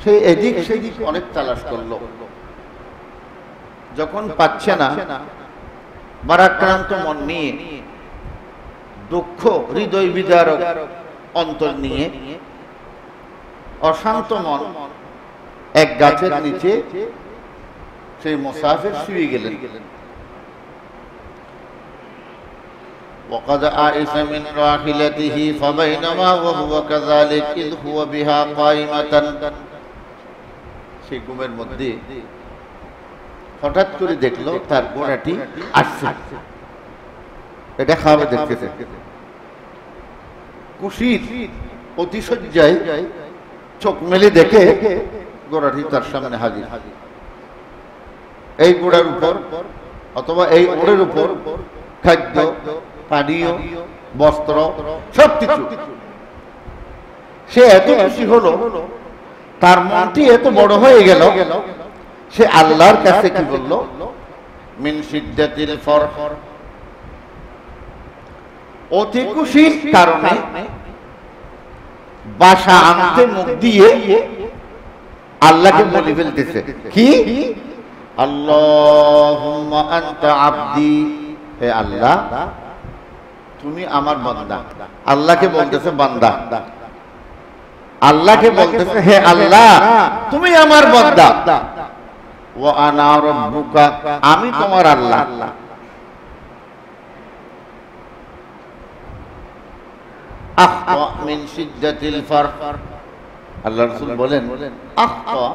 সে এদিক সেদিক অনেক তালাশ করলো, যখন পাচ্ছে না, ভারাক্রান্ত মন নিয়ে, দুঃখ হৃদয় বিদারক অন্তর নিয়ে, অশান্ত মন, এক গাছের নিচে সেই মুসাফির শুয়ে গেলেন। وقد آئس من راحلته فبينما وهو كذلك إذ هو بها قائمة, সেই ঘুমের মধ্যে হঠাৎ করে দেখলো তার ঘোড়াটি আসছে, এটা খাবে দেখতেছে। খুশির অতিশয্যায় চোখ মেলে দেখে ঘোড়াটি তার সামনে হাজির। এই ঘোড়ার উপর অথবা এই ওড়ের উপর খাদ্য, পানীয়, বস্ত্র সবকিছু। সে এত খুশি হলো, তার মনটি এত বড় হয়ে গেল, সে আল্লাহর কাছে কি বলল? মিন শিদ্দাতিল ফরহ, অতি খুশির কারণে বাসা আনতে মুখ দিয়ে আল্লাহকে বলে ফেলতেছে কি? আল্লাহুম্মা আনতা আবদি, হে আল্লাহ তুমি আমার বান্দা। আল্লাহকে বলতেছে বান্দা, আল্লাহকে বলতেছে হে আল্লাহ তুমি আমার বান্দা। ওয়া আনা রাব্বুকা, আমি তোমার আল্লাহ। আখতা মিন শিদ্দাতিল ফরহ, আল্লাহ রাসূল বলেন আখতা,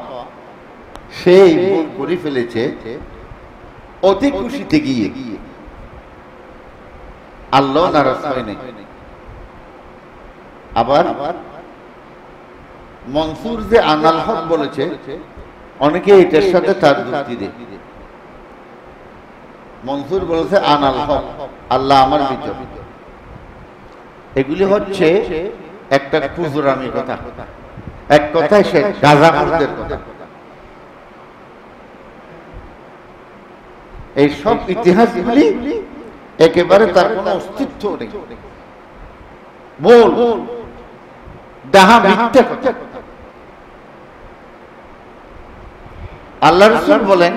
সেই ভুল করে ফেলেছে অতি খুশিতে গিয়ে। আল্লাহ নারাজ হয় নাই। আবার মনসুর যে আনাল হক বলেছে, অনেকে এটার সাথে তার যুক্তি দেয়। মনসুর বলেছে আনাল হক, আল্লাহ আমার ভিতর। এগুলি হচ্ছে একটা কুজরামি কথা, এক কথায় সে গাজাখোরদের কথা। এই সব ইতিহাসগুলি একেবারে তার কোনো অস্তিত্ব নেই, বল ডাহা মিথ্যা কথা। আল্লাহ রাসূল বলেন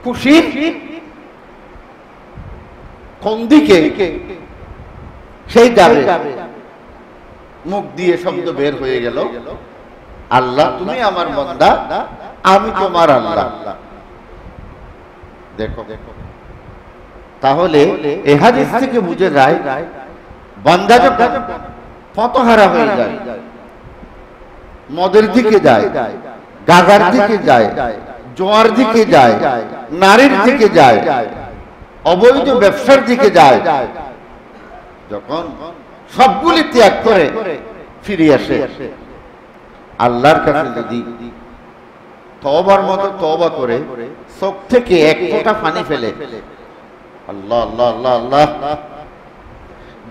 খুশি কোন দিকে সেই যাবে, মুখ দিয়ে শব্দ বের হয়ে গেল আল্লাহ তুমি আমার বান্দা, আমি তোমার আল্লাহ। দেখো তাহলে এই হাদিস থেকে বুঝে যায় বান্দা যখন পথহারা হয়ে যায়, মদের দিকে যায়, গাজার দিকে যায়, জোয়ার দিকে যায়, নারীর দিকে যায়, অবৈধ ব্যবসার দিকে যায়, যখন সবগুলি ত্যাগ করে ফিরে আসে আল্লাহর কাছে, যদি তওবার মতো তওবা করে চোখ থেকে এক ফোঁটা পানি ফেলে, আল্লাহ আল্লাহ আল্লাহ আল্লাহ,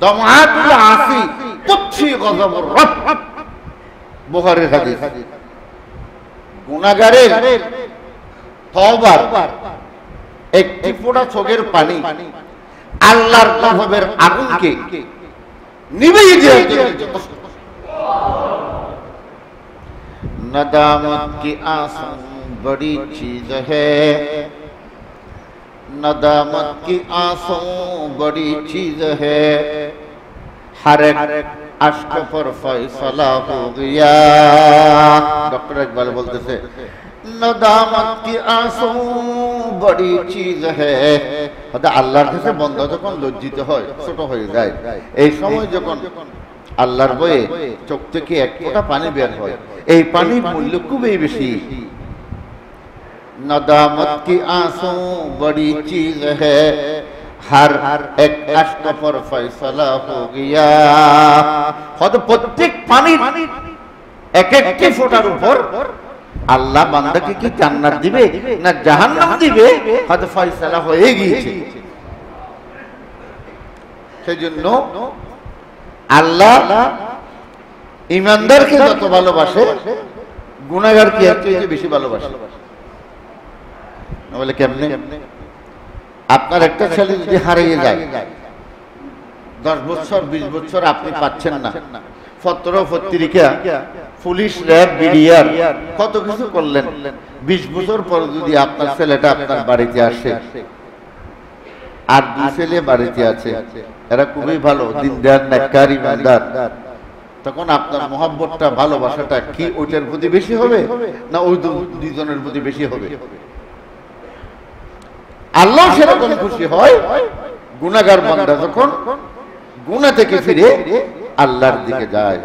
দামাতুল আসি তুচ্ছি গজবুর রব, বুখারীর হাদিস। গুনাহগারের তওবার একটি ফোঁটা চোখের পানি আল্লাহর গজবের আগুনকে নিভিয়ে দেওয়ার জন্য। नदामत की आंसू बड़ी चीज है, नदामत की आंसू बड़ी चीज है, हर एक अश्क पर फैसला हो गया। डॉक्टर इकबाल बोलते थे नदामत की आंसू बड़ी चीज है। আল্লাহর কাছে বান্দা যখন লজ্জিত হয়, ছোট হয়ে যায়, এই সময় যখন আল্লাহর ভয়ে চোখ থেকে এক ফোঁটা পানি বের হয়, এই পানির মূল্য খুবই বেশি। নদামত কি आंसू बड़ी चीज है, हर एक अश्क पर फैसला हो गया। হয়তো প্রত্যেক পানির এক একটি ফোঁটার উপর আল্লাহ বান্দাকে কি জান্নাত দিবে না জাহান্নাম দিবে হয়তো ফয়সালা হয়ে গিয়েছে। সেজন্য আল্লাহ ইমানদারকে যত ভালোবাসে, গুনাহগারকে এর চেয়ে বেশি ভালোবাসে। বলে কেমনে? আপনার একটা ছেলে যদি হারিয়ে যায়, 10 বছর 20 বছর আপনি পাচ্ছেন না, পত্র পত্রিকা, পুলিশ, র্যাব, বিডিআর কত কিছু করলেন, 20 বছর পর যদি আপনার ছেলেটা আপনার বাড়িতে আসে, আর 2 ছেলে বাড়িতে আছে, এরা খুবই ভালো, দিনদার, নেককার, ইমানদার, তখন আপনার মহব্বতটা, ভালোবাসাটা কি ওইটার প্রতি বেশি হবে না ওই দুজনের প্রতি বেশি হবে? আল্লাহ সেরকম খুশি হয় গুনাহগার বান্দা যখন গুনাহ থেকে ফিরে আল্লাহর দিকে যায়।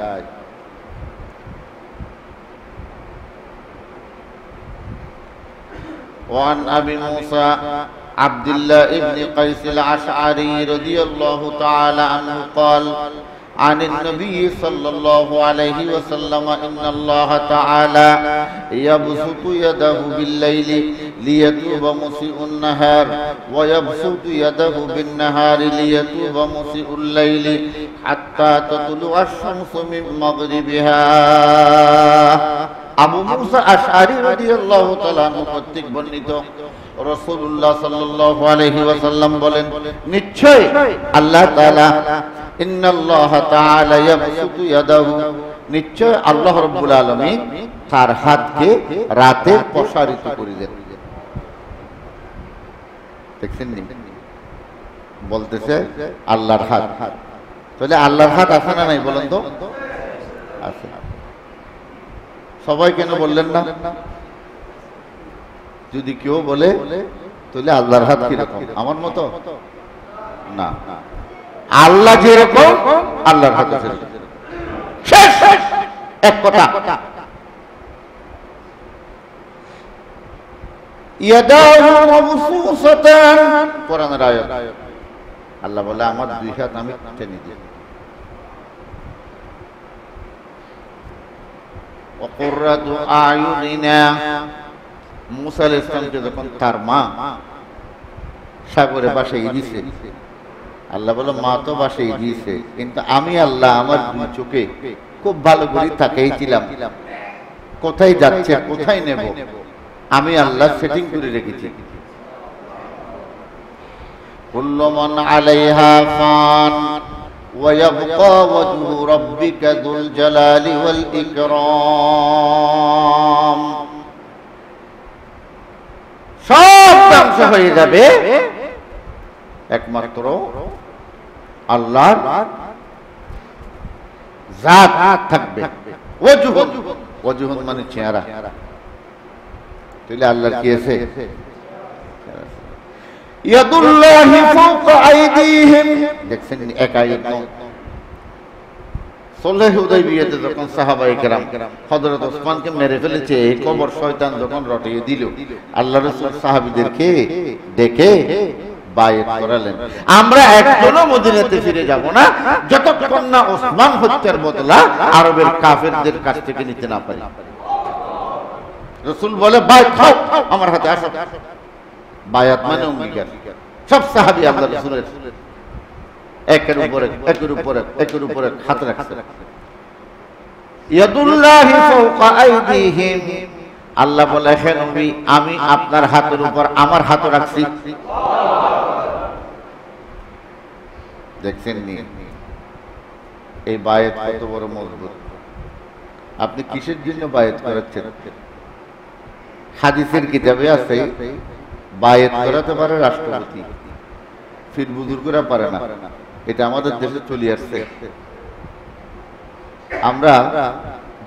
وعن أبي موسى عبد الله بن قيس الأشعري رضي الله تعالى عنه قال عن النبي صلى الله عليه وسلم إن الله تعالى يبسط يده بالليل ليتوب مسيء النهار ويبسط يده بالنهار ليتوب مسيء الليل حتى تطلع الشمس من مغربها আবু মুসা আশআরী রাদিয়াল্লাহু তাআলা কর্তৃক বর্ণিত রাসূলুল্লাহ সাল্লাল্লাহু আলাইহি ওয়াসাল্লাম বলেন নিশ্চয় আল্লাহ তাআলা ইন্নাল্লাহ তাআলা ইয়াবসুতু ইয়াদাহু নিশ্চয় আল্লাহ রাব্বুল আলামিন তার হাতকে রাতে প্রসারিত করে দেন দেখছেন নি বলতেছে আল্লাহর হাত তাহলে আল্লাহর হাত আছে না নাই বলেন তো আছে সবাই কেন বললেন না যদি কেউ বলে তাহলে আল্লাহর হাত কিরকম আমার মতো না আল্লাহ যেরকম আল্লাহর হাত শেষ এক কথা ইয়াদাহু মাবসুসাতান কোরআনের আয়াত আল্লাহ বলে আমার দুই হাত আমি টেনে দিই ওয়াকুররাতু আয়ুনিনা মুসা আলাইহিস সালামকে যখন তার মা সাগরে ভাসিয়ে দিয়েছে আল্লাহ বলে মা তো ভাসিয়ে দিয়েছে কিন্তু আমি আল্লাহ আমার দুই চোখে খুব ভালো করে তাকিয়েছিলাম কোথায় যাচ্ছে কোথায় নেব আমি আল্লাহ সেটিং করে রেখেছি কুল্লু মান আলাইহা ফান ওয়া ইয়াবকা ওয়াজহু রাব্বিকা যুল জালালি ওয়াল ইকরাম সব ধ্বংস হয়ে যাবে একমাত্র আল্লাহর জাত থাকবে ওয়াজহু মানে চেহারা তাহলে আল্লাহর কি আছে ইয়াদুল্লাহি ফাওকা আইদিহিম দেখছেন এক আয়াত সুলহ হুদাইবিয়াতে যখন সাহাবায়ে কেরাম হযরত ওসমানকে মেরে ফেলেছে এই কবর শয়তান যখন রটিয়ে দিল আল্লাহ রাসূল সাহাবীদেরকে ডেকে বায়াত করালেন আমরা একজনও মদিনাতে ফিরে যাব না যতক্ষণ না ওসমান হত্যার বদলা আরবের কাফেরদের কাছ থেকে নিতে না পারি রাসূল বলে বায়াত খাও আমার হাতে আসো বায়াত মানে অঙ্গীকার সব সাহাবী আল্লাহ রাসূলের একের উপরে হাত রাখছে ইয়াদুল্লাহি ফাওকা আইদিহিম আল্লাহ বলে হে নবী আমি আপনার হাতের উপর আমার হাত রাখছি দেখছেন নি এই বায়াত কত বড় মজবুত আপনি কিসের জন্য বায়াত করাচ্ছেন হাদিসের কিতাবে আছে বায়াত করাতে পারে রাষ্ট্রপতি ফির বুজুর্গরা পারে না এটা আমাদের দেশে চলে আসছে আমরা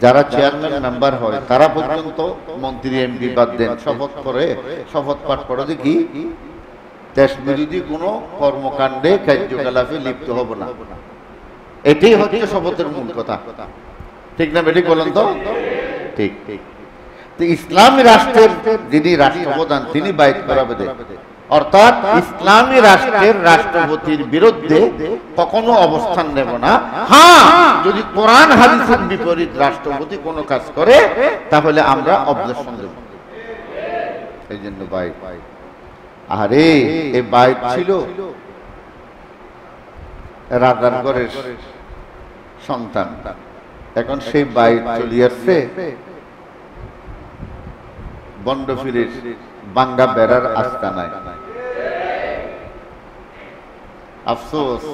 যারা চেয়ারম্যান মেম্বার হয় তারা পর্যন্ত মন্ত্রী এমপি বাদ দেন শপথ পাঠ করে দেখি দেশ বিরোধী কোনো কর্মকাণ্ডে কার্যকলাপে লিপ্ত হব না এটাই হচ্ছে শপথের মূল কথা ঠিক না বেঠিক বলেন তো ঠিক তো ইসলামী রাষ্ট্রের যিনি রাষ্ট্রপ্রধান তিনি বায়াত করাবে দেন অর্থাৎ ইসলামী রাষ্ট্রের রাষ্ট্রপতির বিরুদ্ধে কখনো অবস্থান নেব না হ্যাঁ যদি কোরআন হাদিসের বিপরীত রাষ্ট্রপতি কোনো কাজ করে তাহলে আমরা অবজেকশন দেব এই জন্য বায়াত আরে এই বায়াত ছিল রাজার ঘরের সন্তান এখন সেই বায়াত চলে আসছে বন্ডফিরের বাঙ্গা বেড়ার আস্তানায় আফসোস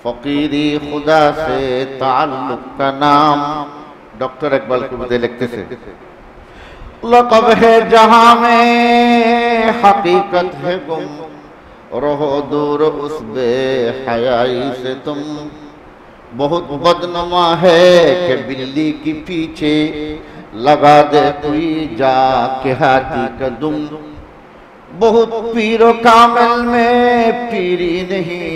ফকিরি খুদা সে তাল্লুক কা নাম ডক্টর ইকবাল কবিতা লিখতেছে লকব হে জাহাं में हकीकत है गुम रहो दूर उस बेहयाई से तुम बहुत बदनमा है कि बिल्ली की पीछे लगा दे कोई जा के हाथी का दुम बहुत पीरो कामिल में पीरी नहीं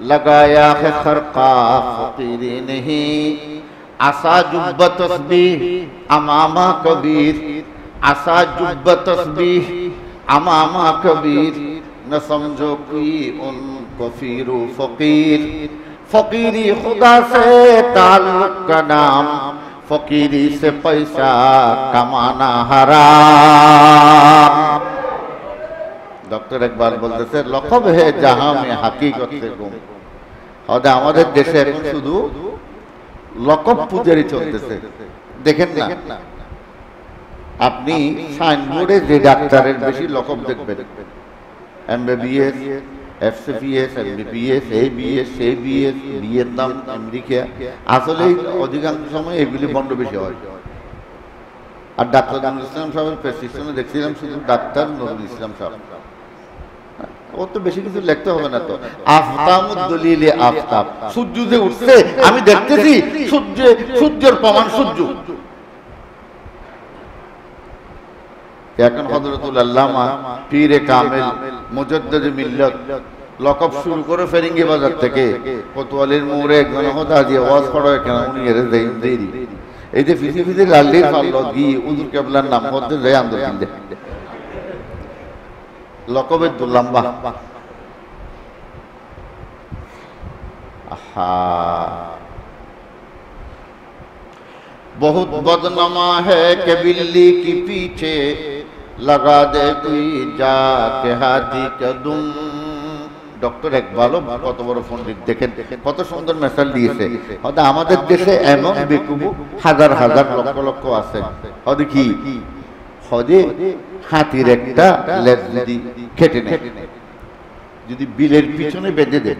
लगाया है खरका फकीरी नहीं आसा जुब्बत तस्बीह अमामा कबीर आसा जुब्बत तस्बीह अमामा कबीर न समझो कोई उनको पीरो फकीर फकीरी खुदा से ताल्लुक का नाम फकीरी से पैसा कमाना हराम डॉक्टर इकबाल बोलते लकब है जहां में हकीकत से गुम হয়তো আমাদের দেশে এখন শুধু লকব পূজারি চলতেছে দেখেন না আপনি সাইনবোর্ডে যে ডাক্তারের বেশি লকব দেখবেন MBBS FCPS MBBS ABS ABS Vietnam America আসলে অধিকাংশ সময় এগুলি বন্ধ বেশি হয় আর ডাক্তার নুরুল ইসলাম সাহেবের প্রেসক্রিপশনে দেখছিলাম শুধু ডাক্তার নুরুল ইসলাম সাহেব ও তো বেশি কিছু লিখতে হবে না তো আফতামুদ্দলিলে আফতাব সূর্য যে উঠছে আমি দেখতেছি সূর্যের প্রমাণ সূর্য এখন হযরতুল আল্লামা পীরে কামেল মুজাদ্দিদ মিল্লাত লকব শুরু করে ফেরিঙ্গি বাজার থেকে কোতোয়ালির মোড়ে একজন হোদা দিয়ে ওয়াজ পড়ায় কেন উনি এর দেরি এই যে ফিসি লাল্লির পাল্লো গিয়ে হুজুর কেবলার নাম মধ্যে যায় আন্দোলন লকবের দুর্লম্বা बहुत बदनामा है कि बिल्ली की पीछे लगा दे कोई जाके हाथी का दुम ডক্টর ইকবালও কত বড় পণ্ডিত দেখেন কত সুন্দর মেসেজ দিয়েছে হয়তো আমাদের দেশে এমন বেকুবু হাজার হাজার লক্ষ লক্ষ আছে হয়তো কি হদে হাতির একটা লেজ যদি কেটে নেয় যদি বিলের পিছনে বেঁধে দেয়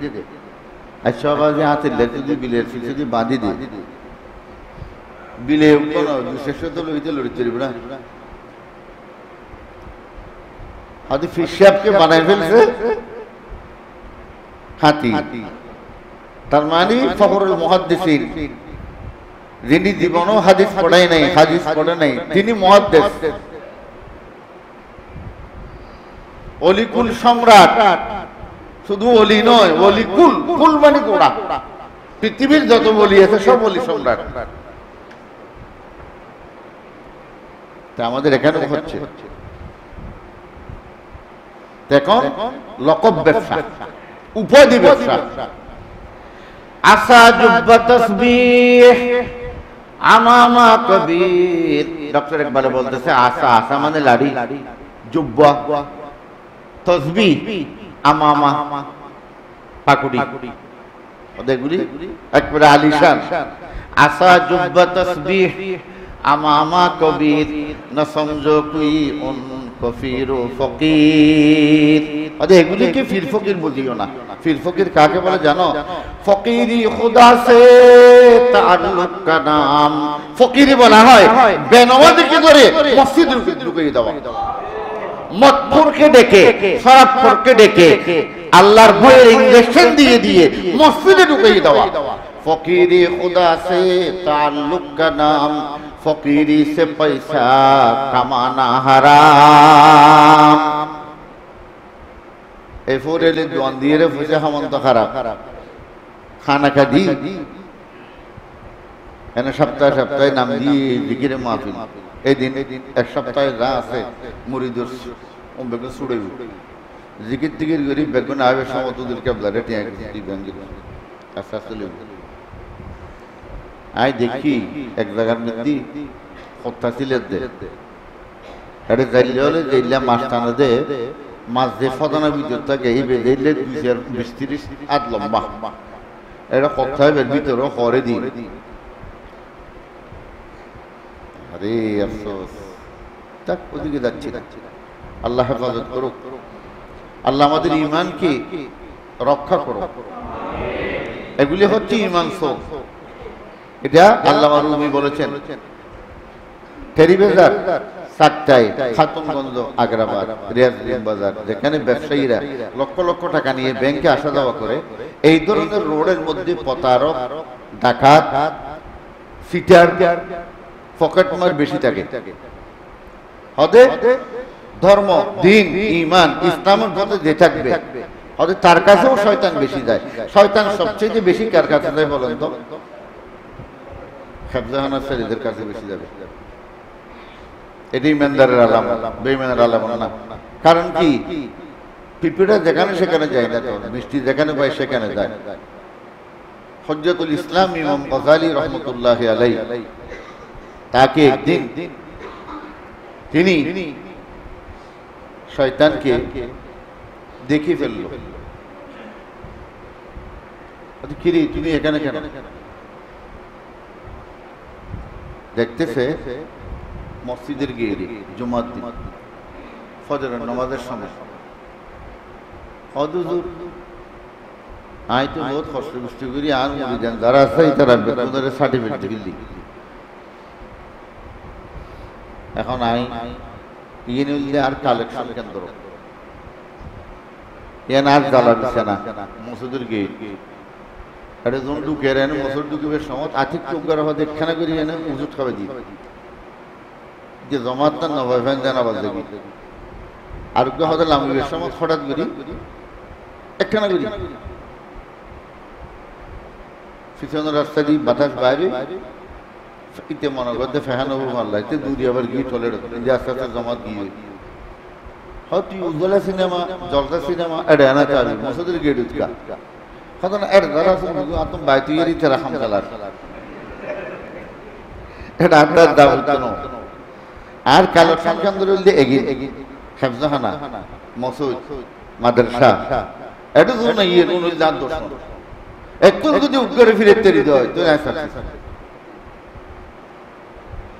আর সবাই হাতির লেজ যদি বিলের পিছনে বাঁধি দেয় বিলে শেষ তো লইতে লড়িতে না হয়তো ফিসাবকে বানাই ফেলছে হাতি তার মানে ফখরুল মুহাদ্দিসিন যিনি জীবনও হাদিস পড়াই নাই হাদিস পড়ে নাই তিনি মুহাদ্দিস অলিকুল সম্রাট শুধু অলি নয় অলিকুল কুল মানে গোড়া পৃথিবীর যত বলি আছে সব অলি সম্রাট তা আমাদের এখানে হচ্ছে দেখুন লকব ব্যবসা উপাধি ব্যবসা আসা জুব্বা তাসবিহ আমামা কবীর ডক্টর ইকবাল বলতেছে আসা আসা মানে লাড়ি জুব্বা তাসবিহ আমামা পাকুড়ি ওদেরগুলি একবারে আলিশান আসা জুব্বা তাসবিহ আমামা কবীর না সমঝো কোই উनको ফিরো ফকির আরে এগুলিকে ফির ফকির বলিও না ফির ফকির কাকে বলে জানো ফকিরি খুদা সে তাআল্লুক কা নাম ফকিরি বলা হয় বেনামাজিকে ধরে মসজিদে ঢুকিয়ে দেওয়া মতখোরকে ডেকে শরাবখোরকে ডেকে আল্লাহর ভয়ের ইনজেকশন দিয়ে দিয়ে মসজিদে ঢুকিয়ে দেওয়া फकीरी खुदा से ताल्लुक का नाम फकीरी से पैसा कमाना हराम ए फोरेले दुआन दिए रे फुजे हमन तो खराब खाना का दी এনে সপ্তাহে সপ্তাহে নাম দিয়ে জিকিরে মাহফিল এই দিন এক সপ্তাহে যা আছে মুরিদুর ও বেগুন ছুড়ে জিকির টিকির করি বেগুন আবে সমতুদের কেবলারে টিয়া দিবেন আচ্ছা চলে আই দেখি এক জায়গার মধ্যে হত্যা ছিলেন দে আরে যাইলে হলে যাইলে মাছ টানা দে মাছ যে ফদানা ভিতর থাকে এই বেজাইলে ২-৩০ হাত লম্বা এটা হত্যা ভিতরে হরে দিই আরে আফসোস তাক ওদিকে যাচ্ছি না আল্লাহ হেফাজত করুক আল্লাহ আমাদের ঈমানকে রক্ষা করুক এগুলি হচ্ছে ঈমান শোক এটা আল্লামা রুমি বলেছেন টেরিবাজার সাতটায় খাতুনগঞ্জ আগ্রাবাদ রিয়াজউদ্দিন বাজার যেখানে ব্যবসায়ীরা লক্ষ লক্ষ টাকা নিয়ে ব্যাংকে আসা যাওয়া করে এই ধরনের রোডের মধ্যে প্রতারক ডাকাত সিটার পকেটমার বেশি থাকে হদে ধর্ম দিন ঈমান ইসলামের পথে যে থাকবে হদে তার কাছেও শয়তান বেশি যায় শয়তান সবচেয়ে বেশি কার কাছে যায় বলেন তো খেবজাহানা শরীদের কাছে বেশি যাবে এটি ইমানদারের আলামত বেঈমানের আলামত না কারণ কি পিঁপড়া যেখানে সেখানে যায় না, তো মিষ্টি যেখানে পায় সেখানে যায়। হজ্জাতুল ইসলাম ইমাম গজালি রহমতুল্লাহ আলাইহি তাকে একদিন তিনি শয়তানকে দেখে ফেলল। কিরে তুমি এখানে কেন? দেখতেছে মসজিদের গিয়ে জুমার দিন ফজরের নামাজের সময় হুজুর আই তো বহুত কষ্ট বৃষ্টি করি আর মুরিদান যারা আছে তারা বেতনের সার্টিফিকেট দিলি। এখন আই ইয়ে নিলে আর কালেকশন কেন্দ্র এন আর জ্বালা দিচ্ছে না মসজিদের গেট এটা যখন ঢুকে এনে মসজিদ ঢুকিবে সময় আর্থিক টুকার হতে এখানে করি এনে উজুত খাবে দিই যে জমাতটা নবাই ফ্যান জানাবার দেখি আরোগ্য হতে লামিবের সময় হঠাৎ করি একখানা করি পিছনের রাস্তা দিয়ে বাতাস বাইরে ইতে মনে করতে ফেহানো মাল্লা এতে দূরে আবার গিয়ে চলে যে আস্তে আস্তে জমাত গিয়ে হয় তুই উজ্জ্বলা সিনেমা জলসা সিনেমা এটা এনাতে আসবি মসজিদের গেট উৎকা এখন এর দ্বারা আতম বাইতুয়েরই তারা হামকালার এটা আড্ডার দাম উত্তন আর কালেকশন কেন্দ্র হইলে এগিয়ে হেফজাহানা মসজিদ মাদ্রাসা এটা তো না ইয়ে নুন জান দোষ একটু যদি উদ্গারে ফিরে তেরি দেয় তো ऐसा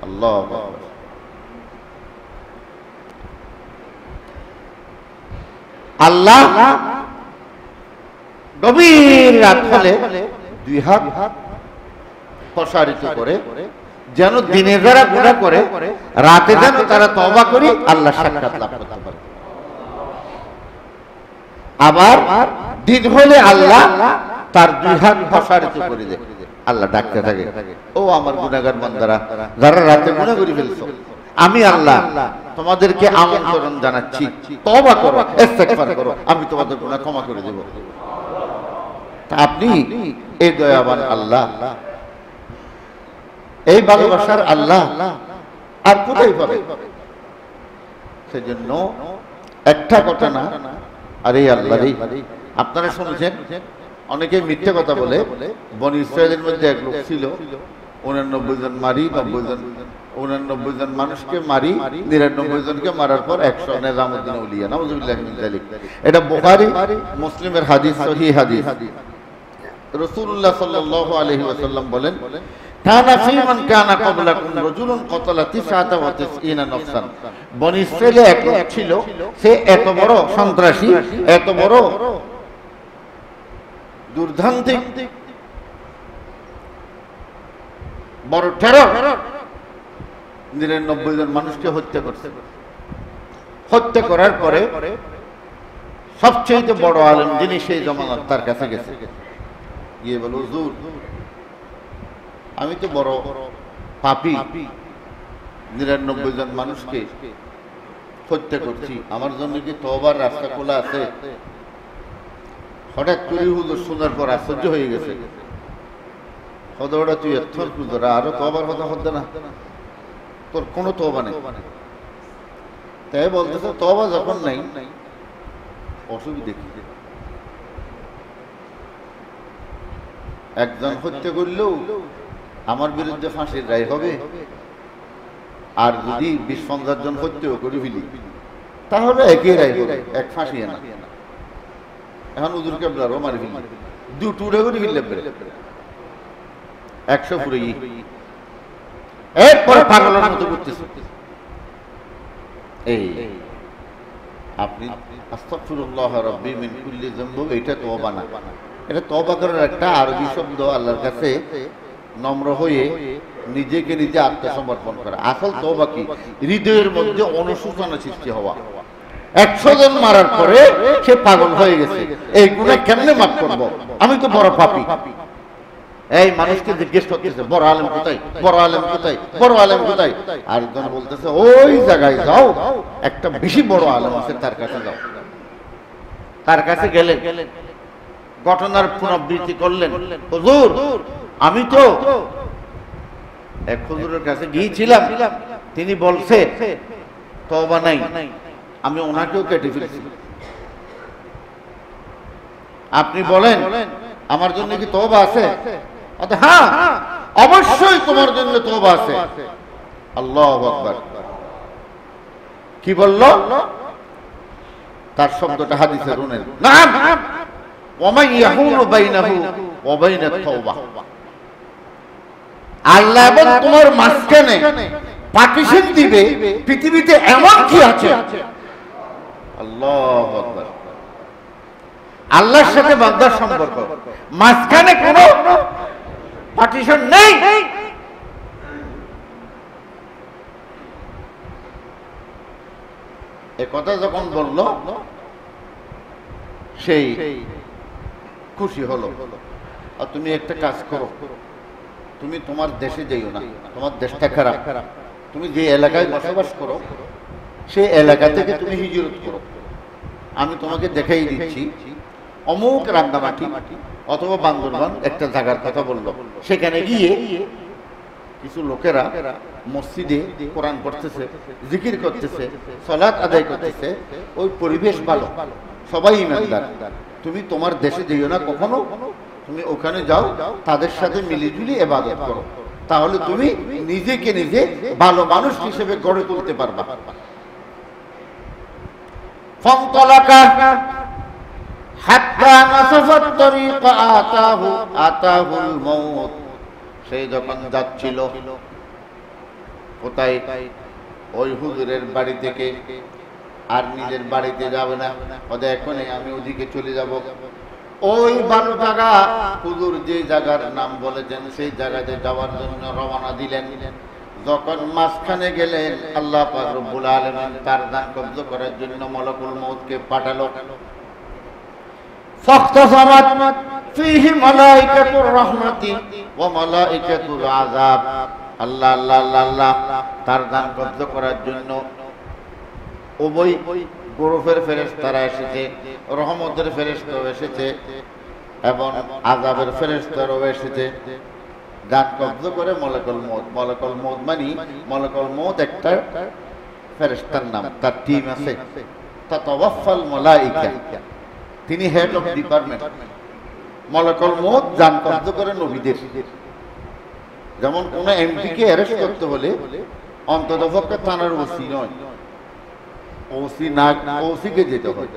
আল্লাহ আল্লাহ গভীর রাত হলে দুই হাত প্রসারিত করে যেন দিনে যারা গুনাহ করে রাতে যেন তারা তওবা করি আল্লাহ সাক্ষাৎ লাভ করতে পারে। আবার দিন হলে আল্লাহ তার দুই হাত প্রসারিত করে দেয়। আল্লাহ ডাকতে থাকে ও আমার গুনাহগার বান্দারা যারা রাতে গুনাহ করে ফেলছো আমি আল্লাহ তোমাদেরকে আমন্ত্রণ জানাচ্ছি তওবা করো ইস্তেগফার করো আমি তোমাদের গুনাহ ক্ষমা করে দেব। আপনি এই দয়াবান আল্লাহ এই ভালোবাসার আল্লাহ আর কোথায় পাবে? সেজন্য একটা কথা না আরে আল্লাহ আপনারা শুনেছেন অনেকে মিথ্যে কথা বলে বনি ইসরায়েলের মধ্যে এক লোক ছিল 89 জন মারি 89 জন মানুষকে মারি 99 জনকে মারার পর 100 নিজামউদ্দিন আউলিয়া নাউজুবিল্লাহ মিন যালিক। এটা বুখারী মুসলিমের হাদিস সহিহ হাদিস। রাসূলুল্লাহ সাল্লাল্লাহু আলাইহি ওয়াসাল্লাম বলেন কানা ফি মান কানা ক্বাবলাকুম রাজুলুন ক্বাতালা 99 নাফসান। বনি ইসরায়েলে এক লোক ছিল সে এত বড় সন্ত্রাসী এত বড় দুর্দান্তিক বড় টেরর 99 জন মানুষকে হত্যা করছে। হত্যা করার পরে সবচেয়ে বড় আলেম যিনি সেই জামানাত তার কাছে গেছে গিয়ে বলে হুজুর আমি তো বড় পাপী 99 জন মানুষকে হত্যা করছি আমার জন্য কি তওবার রাস্তা খোলা আছে? হঠাৎ করে হুজুর শোনার পর আশ্চর্য হয়ে গেছে হদৌড়া তুই এথর হুজুর আরো তওবার কথা হচ্ছে না তোর কোনো তওবা নেই। তাই বলতেছে তওবা যখন নাই অসুবিধা কি? একজন হত্যা করলেও আমার বিরুদ্ধে ফাঁসির রায় হবে আর যদি 20-50 জন হত্যা করে ফেলি তাহলে একই রায় হবে এক ফাঁসি না। এখন হুজুর কেবলারও মারি ফেলি দুটুরে করে ফেললে 100 পুরে এরপরে পাগলের মতো করতেছে। এই আপনি আস্তাগফিরুল্লাহ রাব্বি মিন কুল্লি যামব এটা তওবা না। এটা তওবা করার একটা আরবি শব্দ আল্লাহর কাছে নম্র হয়ে নিজেকে নিজে আত্মসমর্পণ করা। আসল তওবা কি? হৃদয়ের মধ্যে অনুশোচনা সৃষ্টি হওয়া। 100 জন মারার পরে সে পাগল হয়ে গেছে এই গুনাহ কেমনে মাফ করব? আমি তো বড় পাপী। এই মানুষকে জিজ্ঞেস করতেছে বড় আলেম কোথায়, বড় আলেম কোথায়, বড় আলেম কোথায়? আর একজন বলতেছে ওই জায়গায় যাও একটা বেশি বড় আলেম আছে তার কাছে যাও। তার কাছে গেলেন ঘটনার পুনরাবৃত্তি করলেন হুজুর আমি তো এক হুজুরের কাছে গিয়েছিলাম তিনি বলছে তওবা নাই আমি ওনাকেও কেটে ফেলেছি আপনি বলেন আমার জন্য কি তওবা আছে? হ্যাঁ, অবশ্যই তোমার জন্য তওবা আছে। আল্লাহু আকবার। কি বলল? তার শব্দটা হাদিসে রুনেন, নাম ওয়ামান ইয়াহুলু বাইনাহু ওয়া বাইনাত তাওবা। আল্লাহ এবং তোমার মাঝখানে পার্টিশন দিবে, পৃথিবীতে এমন কি আছে? আল্লাহু আকবার। আল্লাহর সাথে বান্দার সম্পর্ক, মাঝখানে কোনো পার্টিশন নেই। এ কথা যখন বলল, সেই খুশি হলো। আর তুমি একটা কাজ করো, তুমি তোমার দেশে যাইও না, তোমার দেশটা খারাপ। তুমি যে এলাকায় বসবাস করো সেই এলাকা থেকে তুমি হিজরত করো। আমি তোমাকে দেখাই দিচ্ছি, অমুক রাঙ্গামাটি অথবা বান্দরবান একটা জায়গার কথা বললো। সেখানে গিয়ে কিছু লোকেরা মসজিদে কোরআন পড়তেছে, জিকির করতেছে, সালাত আদায় করতেছে। ওই পরিবেশ ভালো, সবাই ইমানদার। তুমি তোমার দেশে যেও না কখনো, তুমি ওখানে যাও, তাদের সাথে মিলিজুলি ইবাদত করো। তাহলে তুমি নিজেকে নিজে ভালো মানুষ হিসেবে গড়ে তুলতে পারবা। ফান্তালাকা হাত্তা নাসাফাত তরিকা আতাহুল মাউত। সেই যখন যাচ্ছিল কোথায়, ওই হুজুরের বাড়ি থেকে আর নিজের বাড়িতে যাবে না, ওদের এখনই আমি ওদিকে চলে যাব। ওই ভালো জায়গা, হুজুর যে জায়গার নাম বলেছেন সেই জায়গাতে যাওয়ার জন্য রওনা দিলেন। যখন মাঝখানে গেলেন, আল্লাহ পাক রব্বুল আলামিন তার দান কবজ করার জন্য মালাকুল মউতকে পাঠালো। ফাখতাসামাত ফীহি মালাইকাতুর রাহমাতি ওয়া মালাইকাতুল আযাব। আল্লাহ আল্লাহ আল্লাহ আল্লাহ তার দান কবজ করার জন্য উভয় গরুফের ফেরেশতারা এসেছে, রহমতের ফেরেশতাও এসেছে এবং আযাবের ফেরেশতারাও এসেছে। দান কবজ করে মালাকুল মউত। মালাকুল মউত মানে মালাকুল মউত একটা ফেরেশতার নাম, তার টিম আছে। তাতাওয়াফাল মালাইকা, তিনি হেড অফ ডিপার্টমেন্ট। মালাকুল মউত দান কবজ করে নবীদের। যেমন কোন এমপি কে অ্যারেস্ট করতে হলে অন্ততপক্ষে থানার ওসি নয়, ওসি না, ওসি কে যেতে হবে।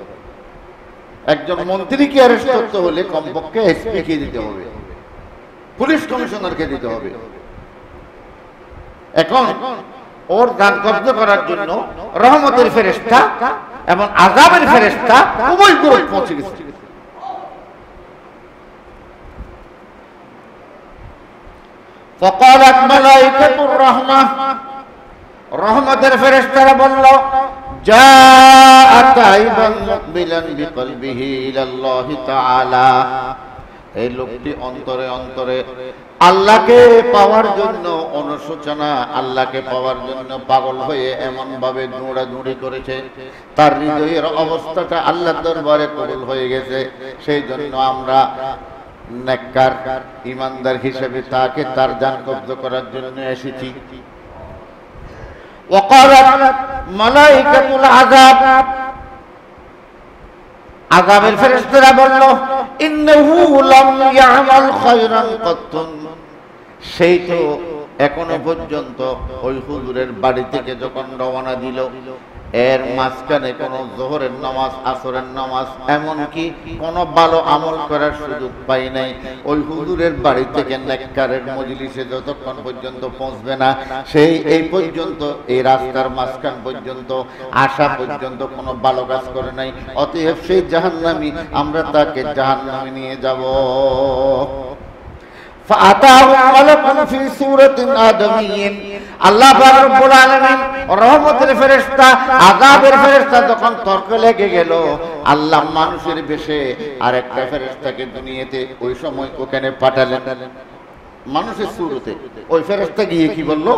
একজন মন্ত্রীকে অ্যারেস্ট করতে হলে কমপক্ষে এসপি কে দিতে হবে, পুলিশ কমিশনারকে দিতে হবে। এখন ওর দান কবজ করার জন্য রহমতের ফেরেশতা এবং আযাবের ফেরেশতা উভয় গ্রুপ পৌঁছে গেছে। فقالت ملائكة الرحمة, রহমতের ফেরেশতারা বলল, جاء تائبا مقبلا بقلبه إلى الله تعالى। এই লোকটি অন্তরে অন্তরে আল্লাহকে পাওয়ার জন্য অনুশোচনা, আল্লাহকে পাওয়ার জন্য পাগল হয়ে এমন ভাবে দৌড়াদৌড়ি করেছে, তার হৃদয়ের অবস্থাটা আল্লাহর দরবারে কবুল হয়ে গেছে। সেই জন্য আমরা নেককার ইমানদার হিসেবে তাকে তার জান কবজ করার জন্য এসেছি। ওয়াকালাত মালাইকাতুল আযাব, আযাবের ফেরেশতারা বলল, ইন্নাহু লাম ইয়ামাল খায়রান কাত্তুন। সেই তো এখনো পর্যন্ত ওই হুজুরের বাড়ি থেকে যখন রওনা দিল, এর মাঝখানে কোন যোহরের নামাজ, আসরের নামাজ, এমনকি কোন ভালো আমল করার সুযোগ পাই নাই। ওই হুজুরের বাড়ি থেকে নেককারের মজলিসে যতক্ষণ পর্যন্ত পৌঁছবে না, সেই এই পর্যন্ত এই রাস্তার মাঝখান পর্যন্ত আসা পর্যন্ত কোনো ভালো কাজ করে নাই। অতএব সেই জাহান্নামী, আমরা তাকে জাহান্নামে নিয়ে যাব। আল্লাহ পাক রব্বুল আলামিন রহমতের ফেরেশতা, আযাবের ফেরেশতা যখন তর্ক লেগে গেল, আল্লাহ মানুষের বেশে আরেকটা ফেরেশতাকে দুনিয়াতে ওই সময় ওখানে পাঠালেন মানুষের সূরতে। ওই ফেরেশতা গিয়ে কি বলল?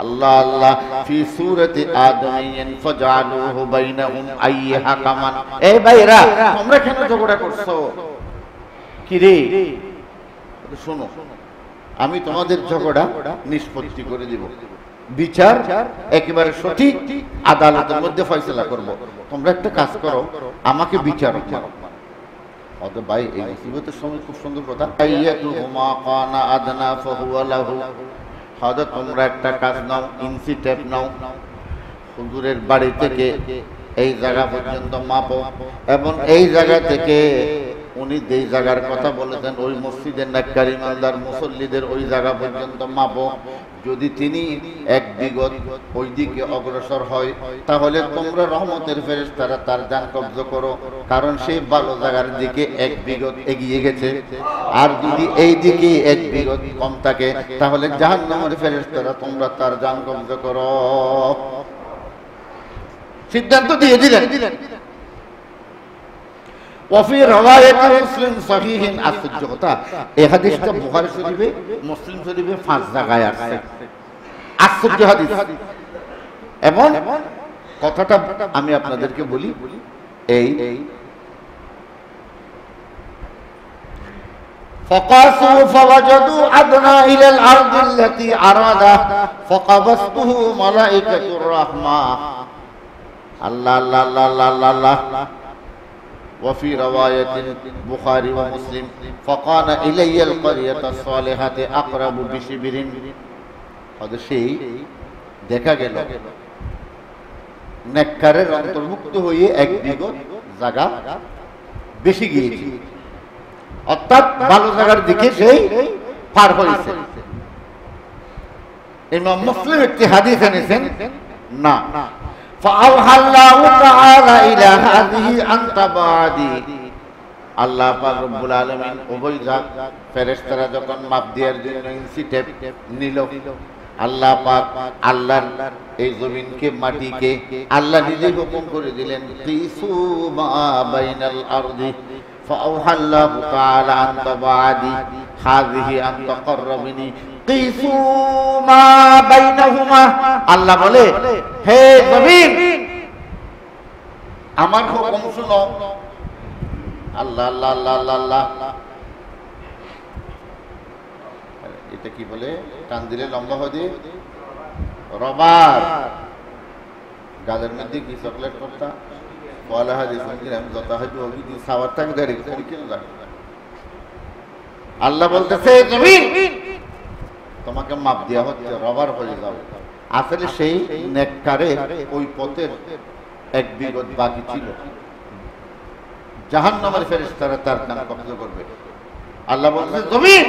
আল্লাহ আল্লাহ ফি সূরাতি আদমিন ফাজআলুহু বাইনাহুম আইয়্যা কামান। এই ভাইরা, তোমরা কেন ঝগড়া করছো? কি রে, শোনো, আমি তোমাদের ঝগড়া নিষ্পত্তি করে দিব, বিচার একেবারে সঠিক আদালতের মধ্যে ফয়সালা করব। তোমরা একটা কাজ করো, আমাকে বিচারক মানো। অতএব ভাই এই মুসিবতের সময় খুব সুন্দর কথা, আইয়াতুহুমা কানা আদনা ফাহুয়া লাহু, হয়তো তোমরা একটা কাজ নাও, ইঞ্চি টেপ নাও, হুজুরের বাড়ি থেকে এই জায়গা পর্যন্ত মাপো, এবং এই জায়গা থেকে উনি যেই জায়গার কথা বলেছেন ওই মসজিদের নেককার ইমানদার মুসল্লিদের ওই জায়গা পর্যন্ত মাপো। যদি তিনি এক বিগত ওই দিকে অগ্রসর হয় তাহলে তোমরা রহমতের ফেরেশতারা তার জান কব্জ করো, কারণ সেই ভালো জায়গার দিকে এক বিগত এগিয়ে গেছে। আর যদি এই দিকে এক বিগত কম থাকে তাহলে জাহান্নামের ফেরেশতারা তোমরা তার জান কব্জ করো। সিদ্ধান্ত দিয়ে দিলেন। ওয়াফি রাওয়ায়াত মুসলিম সহিহিন, আশ্চর্য কথা, এই হাদিসটা বুখারী শরীফে মুসলিম শরীফে 5 জায়গায় আছে। আশ্চর্য হাদিস। এবং কথাটা আমি আপনাদেরকে বলি, এই فقاسوا فوجدوا أدنى إلى الأرض التي أراده فقبضته ملائكة الرحمة. الله الله الله الله الله. وفي رواية البخاري ومسلم فقال إلي القرية الصالحة أقرب بشبر. هذا شيء দেখা গেল নেককারের অন্তর্ভুক্ত হয়ে এক বিগত জায়গা বেশি গিয়েছে, অর্থাৎ ভালো জায়গার দিকে সেই পার হয়েছে। ইমাম মুসলিম একটি হাদিস এনেছেন, না فأوحى الله تعالى إلى هذه أن تبعدي. আল্লাহ পাক রব্বুল আলামিন উভয় ফেরেশতারা যখন মাপ দেওয়ার জন্য ইঞ্চি টেপ নিল, আল্লাহ পাক আল্লাহর এই জমিনকে মাটিকে আল্লাহ নিজে হুকুম করে দিলেন, কিসু মা বাইনাল আরদি فأوحى الله تعالى أن تبعدي هذه أن تقربني কিসু মা বাইনাহুমা। আল্লাহ বলে, হে জমিন আমার হুকুম শুনো। আল্লাহ আল্লাহ আল্লাহ আল্লাহ, এটা কি বলে টান দিলে লম্বা হয়ে রবার, গালের মধ্যে কি চকলেট করতা বলা হয় যত হইবে ওই দিন সাওয়ার টাক দাঁড়ি কেন জানি। আল্লাহ বলতেছে, জমিন তোমাকে মাপ দেওয়া হচ্ছে, রবার হয়ে যাও। আসলে সেই নেককারের ওই পথের এক বিগত বাকি ছিল, জাহান্নামের ফেরেশতারা তার নাম কবজ করবে। আল্লাহ বলছে, জমিন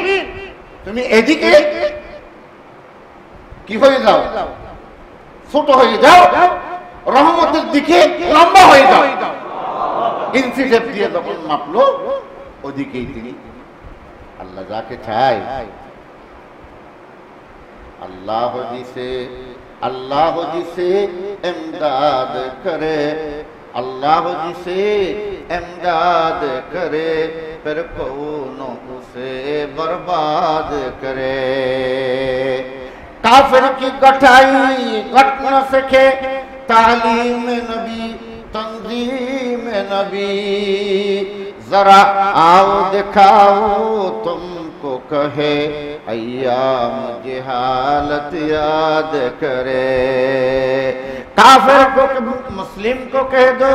তুমি এদিকে কি হয়ে যাও, ছোট হয়ে যাও, রহমতের দিকে লম্বা হয়ে যাও। ইঞ্চি টেপ দিয়ে যখন মাপলো ওদিকেই তিনি। আল্লাহ যাকে চায়, अल्लाह जिसे इमदाद करे, अल्लाह जिसे इमदाद करे, फिर कौन उसे बर्बाद करे। काफिर की कटाई कट न सके, तालीम नबी तंजीम नबी, जरा आओ दिखाओ तुमको कहे, अय्याम जहालत याद करे। काफिर को मुस्लिम को कह दो,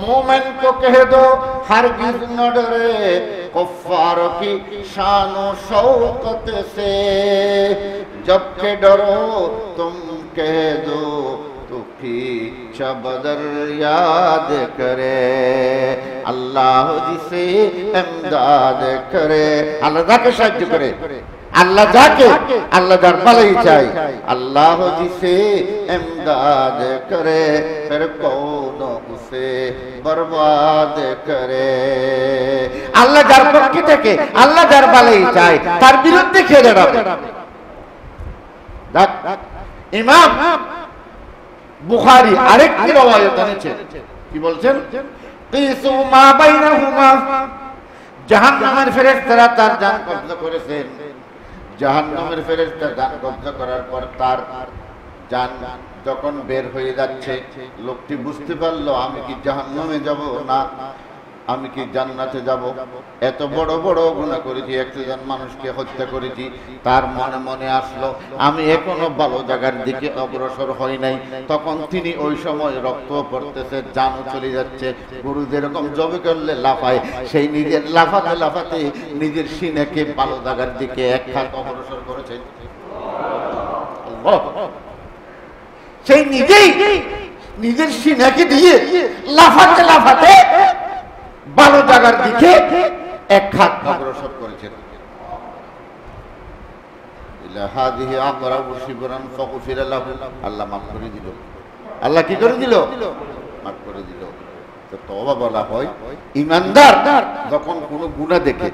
मोमिन को कह दो, हरगिज न डरे कुफ्फार की शान और शौकत से, जब के डरो तुम कह दो पीछा बदर याद करे। अल्लाह जिसे इमदाद करे, अल्लाह जाके साহায্য করে, আল্লাহ যাকে আল্লাহ যার ভালোই চায়। আল্লাহ जिसे इमदाद करे, फिर कौन उसे बर्बाद करे। আল্লাহ যার পক্ষে থেকে আল্লাহ যার ভালোই চায় তার বিরুদ্ধে কে দাঁড়াবে? দেখ ইমাম বুখারী আরেকটি রওয়ায়াত এনেছেন, কি বলছেন? কিসু মা বাইনাহুমা, জাহান্নামের ফেরেশতারা তার জান কবজা করেছেন। জাহান্নামের ফেরেশতা জান কবজা করার পর তার জান যখন বের হয়ে যাচ্ছে, লোকটি বুঝতে পারলো আমি কি জাহান্নামে যাব না আমি কি জান্নাতে যাব? এত বড় বড় গুনাহ করেছি, 100 মানুষকে হত্যা করেছি, তার মনে মনে আসলো আমি এখনো ভালো জায়গার দিকে অগ্রসর হই নাই। তখন তিনি ওই সময় রক্ত পড়তেছে, জানও চলে যাচ্ছে, গরু যেরকম জবে করলে লাফায়, সেই নিজের লাফাতে লাফাতে নিজের সিনাকে ভালো জায়গার দিকে এক হাত অগ্রসর করেছে। সেই নিজেই নিজের সিনাকে দিয়ে লাফাতে লাফাতে ভালো জায়গার দিকে এক হাত অগ্রসর করেছেন। আল্লাহ মাফ করে দিল। আল্লাহ কি করে দিল? মাফ করে দিল। তো তওবা বলা হয় ঈমানদার যখন কোনো গুনাহ দেখে।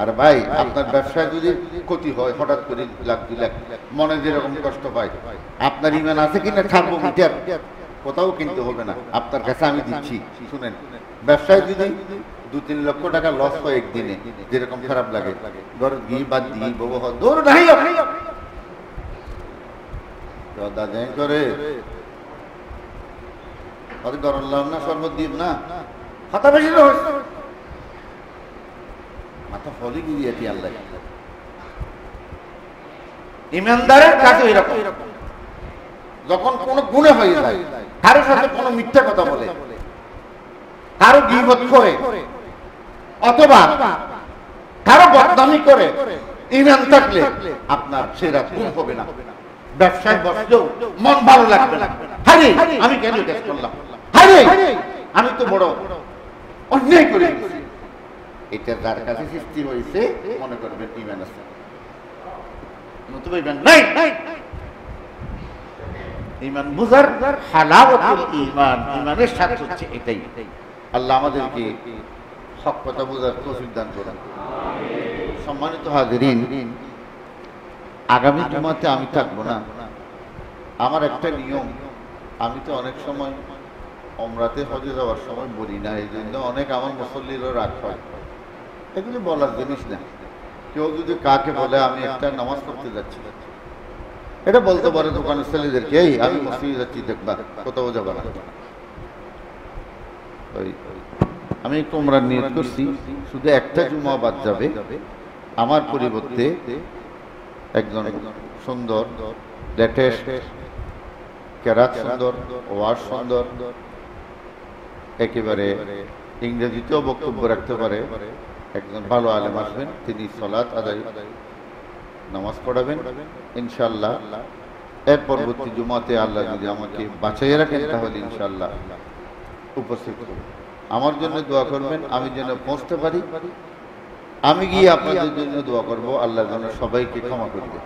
আর ভাই, আপনার ব্যবসায় যদি ক্ষতি হয়, হঠাৎ করে লাখ 2 লাখ, মনে যেরকম কষ্ট পায়, আপনার ঈমান আছে কিনা থার্মোমিটার কোথাও কিনতে হবে না, আপনার কাছে আমি দিচ্ছি, শুনেন। ব্যবসায় যদি 2-3 লক্ষ টাকা লস হয় একদিনে, যেরকম খারাপ লাগে, ধর ঘি বাদ দিই বউ দৌড় নাই দাদা করে গরম লাম না, শরবত দিব না, হাতা বেশি মাথা ফলি গুলিয়েছি। আল্লাহ ইমানদারের কাছে এরকম, যখন কোনো গুনাহ হয়ে যায়, কারোর সাথে কোনো মিথ্যা কথা বলে, কারো গীবত করে, অথবা কারো বদনামি করে, ঈমান থাকলে আপনার সেরা ভুল হবে না। ব্যবসায় বসলেও মন ভালো লাগবে না, আরে আমি কেন কাজ করলাম, আরে আমি তো বড় অন্যায় করে ফেলেছি। এটা যার কাছে সৃষ্টি হয়েছে মনে করবেন ঈমান আছে, নতুবা ঈমান নাই। ঈমান বুঝার হালাওয়াতুল ঈমান, ঈমানের স্বাদ হচ্ছে এটাই। আল্লাহ আমাদেরকে হক কথা বুঝার তৌফিক দান করুন। সম্মানিত হাজিরিন, আগামী জুমাতে আমি থাকবো না। আমার একটা নিয়ম, আমি তো অনেক সময় ওমরাতে হজে যাওয়ার সময় বলি না, এই জন্য অনেক আমার মুসল্লিরও রাগ হয়। এগুলি বলার জিনিস না। কেউ যদি কাকে বলে আমি একটা নামাজ পড়তে যাচ্ছি, এটা বলতে পারে দোকানের ছেলেদেরকে, এই আমি মসজিদে যাচ্ছি, দেখবা কোথাও যাবা না। আমি একটু ওমরার নিয়ত করছি, শুধু একটা জুমা বাদ যাবে, আমার পরিবর্তে একজন সুন্দর, লেটেস্ট কেরাত সুন্দর, ওয়াজ সুন্দর, একেবারে ইংরেজিতেও বক্তব্য রাখতে পারে একজন ভালো আলেম আসবেন। তিনি সালাত আদায়, নামাজ পড়াবেন ইনশাআল্লাহ। এর পরবর্তী জুমাতে আল্লাহ যদি আমাকে বাঁচাইয়ে রাখেন, তাহলে ইনশাআল্লাহ উপস্থিত হব। আমার জন্য দোয়া করবেন, আমি যেন পৌঁছতে পারি। আমি গিয়ে আপনাদের জন্য দোয়া করব, আল্লাহ যেন সবাইকে ক্ষমা করবে।